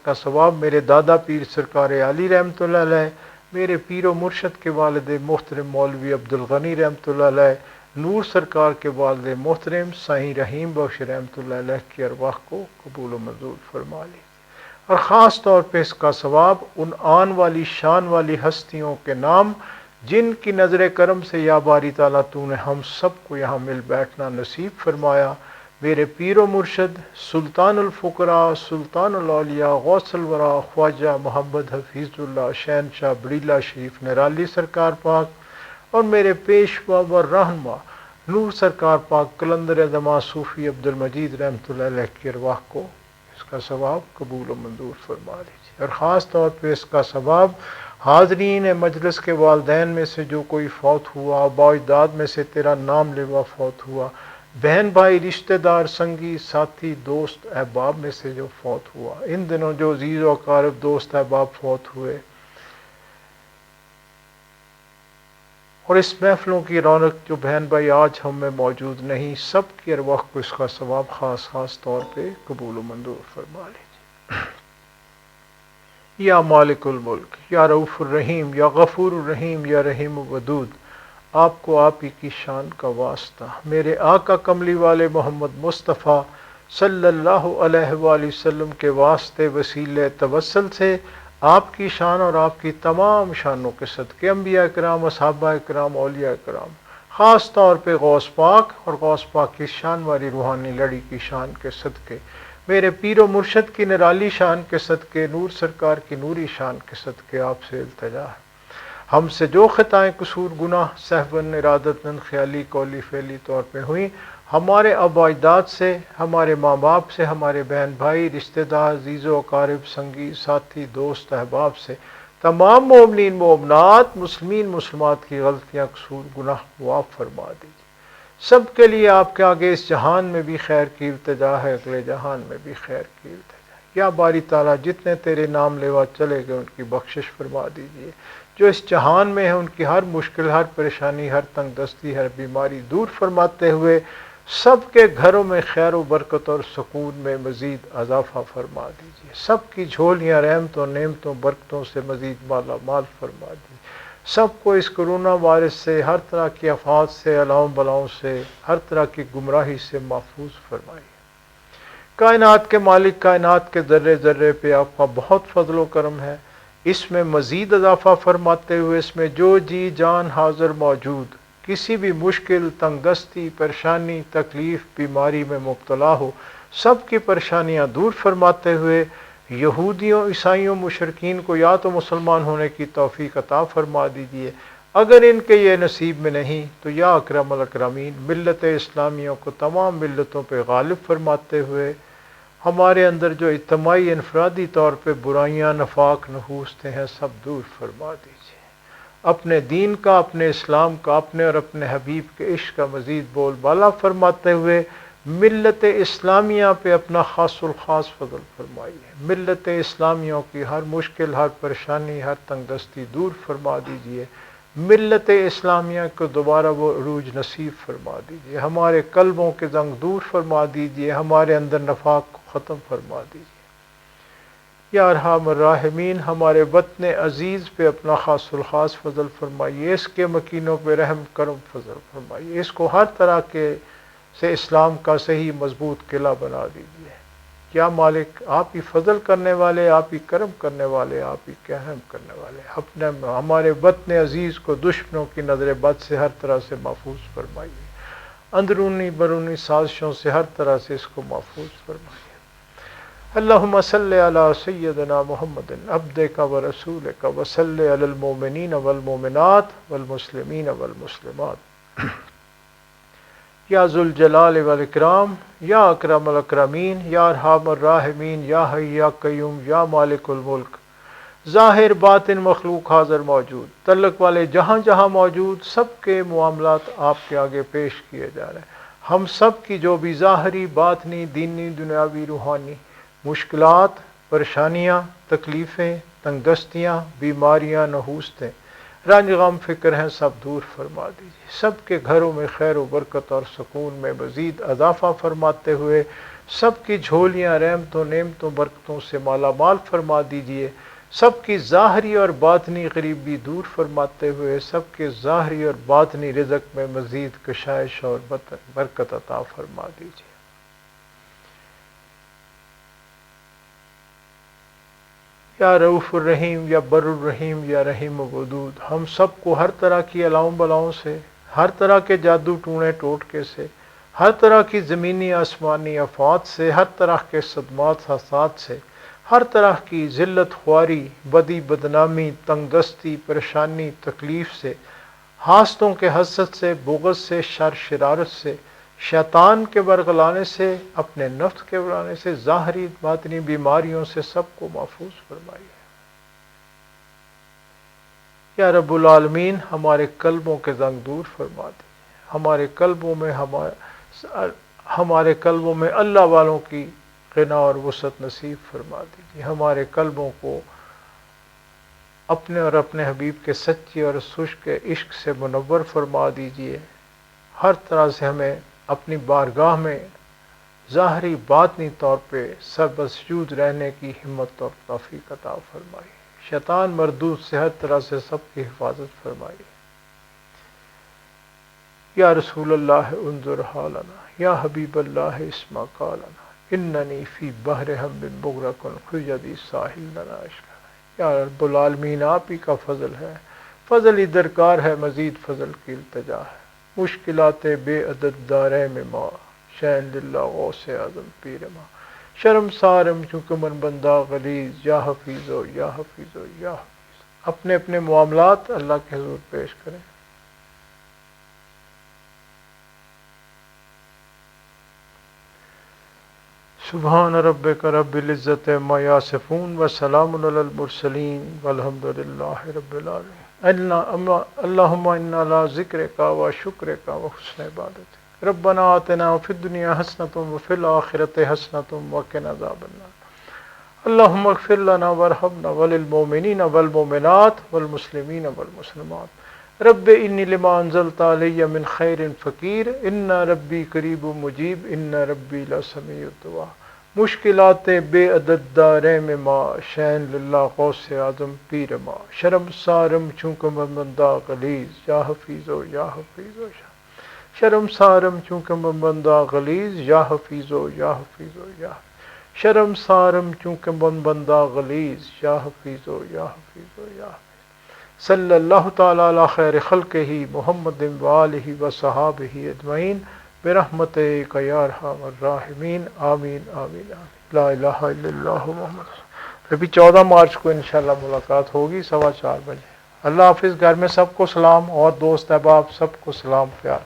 کا ثواب میرے دادا پیر سرکار علی رحمۃ اللہ علیہ، میرے پیر و مرشد کے والد محترم مولوی عبدالغنی رحمۃ اللہ علیہ، نور سرکار کے والد محترم سائیں رحیم بخش رحمۃ اللہ علیہ کی ارواح کو قبول و منظور فرما لی، اور خاص طور پہ اس کا ثواب ان آن والی شان والی ہستیوں کے نام جن کی نظر کرم سے یا باری تعالیٰ تو نے ہم سب کو یہاں مل بیٹھنا نصیب فرمایا، میرے پیر و مرشد سلطان الفقراء سلطان الاولیاء غوث الورا خواجہ محمد حفیظ اللہ شہنشاہ بڑیلہ شریف نرالی سرکار پاک، اور میرے پیشوا و رہنما نور سرکار پاک قلندر زماں صوفی عبد المجید رحمۃ اللہ علیہ کی ارواح کو اس کا ثواب قبول و منظور فرما لیجیے، اور خاص طور پہ اس کا ثواب حاضرین مجلس کے والدین میں سے جو کوئی فوت ہوا، آباء و اجداد میں سے تیرا نام لیوا فوت ہوا، بہن بھائی رشتہ دار سنگی ساتھی دوست احباب میں سے جو فوت ہوا، ان دنوں جو عزیز و اقارب دوست احباب فوت ہوئے، اور اس محفلوں کی رونق جو بہن بھائی آج ہم میں موجود نہیں، سب کی ارواح کو اس کا ثواب خاص طور پہ قبول و منظور فرما لیجیے۔ یا مالک الملک، یا رؤوف الرحیم، یا غفور الرحیم، یا رحیم ودود، آپ کو آپ ہی کی شان کا واسطہ، میرے آقا کملی والے محمد مصطفیٰ صلی اللہ علیہ وآلہ وسلم کے واسطے وسیلے توسل سے آپ کی شان اور آپ کی تمام شانوں کے صدقے، انبیاء کرام، اصحابہ کرام، اولیاء کرام، خاص طور پہ غوث پاک اور غوث پاک کی شان والی روحانی لڑی کی شان کے صدقے، میرے پیر و مرشد کی نرالی شان کے صدقے، نور سرکار کی نوری شان کے صدقے آپ سے التجا ہے، ہم سے جو خطائیں قصور گناہ سہون ارادتاً خیالی قولی فعلی طور پہ ہوئیں، ہمارے آباء اجداد سے، ہمارے ماں باپ سے، ہمارے بہن بھائی رشتہ دار عزیز و اقارب سنگی ساتھی دوست احباب سے، تمام مومنین مومنات مسلمین مسلمات کی غلطیاں قصور گناہ معاف فرما دیجیے، سب کے لیے آپ کے آگے اس جہان میں بھی خیر کی التجا ہے، اگلے جہان میں بھی خیر کی التجا ہے، یا باری تعالیٰ جتنے تیرے نام لیوا چلے گئے ان کی بخشش فرما دیجیے، جو اس جہان میں ہیں ان کی ہر مشکل، ہر پریشانی، ہر تنگ دستی، ہر بیماری دور فرماتے ہوئے سب کے گھروں میں خیر و برکت اور سکون میں مزید اضافہ فرما دیجیے، سب کی جھولیاں رحمتوں نعمتوں برکتوں سے مزید مالا مال فرما دیجیے، سب کو اس کرونا وائرس سے، ہر طرح کی آفات سے، الاؤں بلاؤں سے، ہر طرح کی گمراہی سے محفوظ فرمائیے۔ کائنات کے مالک، کائنات کے ذرے ذرے پہ آپ کا بہت فضل و کرم ہے، اس میں مزید اضافہ فرماتے ہوئے اس میں جو جی جان حاضر موجود کسی بھی مشکل، تنگ دستی، پریشانی، تکلیف، بیماری میں مبتلا ہو، سب کی پریشانیاں دور فرماتے ہوئے یہودیوں، عیسائیوں، مشرکین کو یا تو مسلمان ہونے کی توفیق عطا فرما دیجیے، اگر ان کے یہ نصیب میں نہیں تو یا اکرم الاکرمین ملت اسلامیوں کو تمام ملتوں پہ غالب فرماتے ہوئے ہمارے اندر جو اجتماعی انفرادی طور پہ برائیاں نفاق نحوستیں ہیں سب دور فرما دیجیے، اپنے دین کا، اپنے اسلام کا، اپنے اور اپنے حبیب کے عشق کا مزید بول بالا فرماتے ہوئے ملت اسلامیہ پہ اپنا خاص الخاص فضل فرمائیے، ملت اسلامیوں کی ہر مشکل، ہر پریشانی، ہر تنگ دستی دور فرما دیجیے، ملت اسلامیہ کو دوبارہ وہ عروج نصیب فرما دیجیے، ہمارے قلبوں کے زنگ دور فرما دیجیے، ہمارے اندر نفاق کو ختم فرما دیجیے، یا ارحم الراحمین ہمارے وطن عزیز پہ اپنا خاص الخاص فضل فرمائیے، اس کے مکینوں پہ رحم کرم فضل فرمائیے، اس کو ہر طرح کے سے اسلام کا صحیح مضبوط قلعہ بنا دیجیے، یا مالک آپ ہی فضل کرنے والے، آپ ہی کرم کرنے والے، آپ ہی رحم کرنے والے، اپنے ہمارے وطن عزیز کو دشمنوں کی نظر بد سے ہر طرح سے محفوظ فرمائیے، اندرونی بیرونی سازشوں سے ہر طرح سے اس کو محفوظ فرمائیے۔ اللہم صلی علی سیدنا محمد عبدک و رسولک و صلی علی المؤمنین والمؤمنات والمسلمین والمسلمات، یا ذوالجلال والاکرام، یا اکرم الاکرمین، یا ارحم الراحمین، یا حی یا قیوم، یا مالک الملک، ظاہر باطن مخلوق حاضر موجود، تعلق والے جہاں جہاں موجود، سب کے معاملات آپ کے آگے پیش کیے جا رہے ہیں، ہم سب کی جو بھی ظاہری باطنی دینی دنیاوی روحانی مشکلات، پریشانیاں، تکلیفیں، تنگ دستیاں، بیماریاں، نحوستیں، رنج غم فکر ہیں سب دور فرما دیجیے، سب کے گھروں میں خیر و برکت اور سکون میں مزید اضافہ فرماتے ہوئے سب کی جھولیاں رحمتوں نعمتوں برکتوں سے مالا مال فرما دیجیے، سب کی ظاہری اور باطنی غریبی دور فرماتے ہوئے سب کے ظاہری اور باطنی رزق میں مزید کشائش اور برکت عطا فرما دیجیے۔ یا رؤوف الرحیم، یا بر الرحیم، یا رحیم ودود، ہم سب کو ہر طرح کی الاؤں بلاؤں سے، ہر طرح کے جادو ٹونے ٹوٹکے سے، ہر طرح کی زمینی آسمانی آفات سے، ہر طرح کے صدمات حسات سے، ہر طرح کی ذلت خواری، بدی بدنامی، تنگ دستی، پریشانی، تکلیف سے، حاسدوں کے حسد سے، بغض سے، شر شرارت سے، شیطان کے برگلانے سے، اپنے نفس کے بلانے سے، ظاہری باطنی بیماریوں سے سب کو محفوظ فرمائیے۔ یا رب العالمین، ہمارے قلبوں کے زنگ دور فرما دیجیے، ہمارے قلبوں میں اللہ والوں کی غنا اور وسعت نصیب فرما دیجیے، ہمارے قلبوں کو اپنے اور اپنے حبیب کے سچے اور خشک عشق سے منور فرما دیجیے، ہر طرح سے ہمیں اپنی بارگاہ میں ظاہری باطنی طور پہ سربسجود رہنے کی ہمت اور توفیق عطا فرمائیے، شیطان مردود سے ہر طرح سے سب کی حفاظت فرمائیے۔ یا رسول اللہ انظر حالنا، یا حبیب اللہ اسمع قالنا، اننی فی بحر ہم مغرق خجدی ساحل لنا اشکا۔ یا رب العالمین، آپ ہی کا فضل ہے، فضل ہی درکار ہے، مزید فضل کی التجا ہے، مشکلات بے عدد دارے میں ماں، شین للہ غوث اعظم پیر ماں، شرم سارم چونکہ من بندہ غلیظ، یا حفیظ و یا حفیظ و یا حفیظ۔ اپنے اپنے معاملات اللہ کے حضور پیش کریں۔ سبحان ربک رب العزت عما یصفون وسلام علی المرسلین والحمد للہ رب العالمین۔ اللہم انا علی ذکرک و شکرک و حسن عبادتک۔ ربنا آتنا فی الدنیا حسنۃ وفی الآخرۃ حسنۃ وقنا عذاب النار۔ اللہم اغفر لنا وارحمنا وللمؤمنین والمؤمنات والمسلمین والمسلمات۔ رب انی لما انزلت علی من خیر فقیر، ان ربی قریب مجیب، ان ربی لسمیع الدعا۔ مشکلات بے عدد دارے میں ماں، شین للہ غوث اعظم پیر ماں، شرم سارم چونکہ من بندہ غلیظ، یا حفیظ و یا حفیظ و شرم سارم چونکہ من بندہ غلیظ، یا حفیظ و یا حفیظ و یا شرم سارم چونکہ من بندہ غلیظ، یا حفیظ و یا حفیظ و یا صلی اللہ تعالی علی خیر خلقہ محمد وآلہ وصحابہ اجمعین برحمتک یا ارحم الراحمین، آمین آمین آمین، لا الہ الا اللہ محمد۔ ابھی 14 مارچ کو انشاءاللہ ملاقات ہوگی 4:15 بجے۔ اللہ حافظ۔ گھر میں سب کو سلام، اور دوست احباب سب کو سلام پیار۔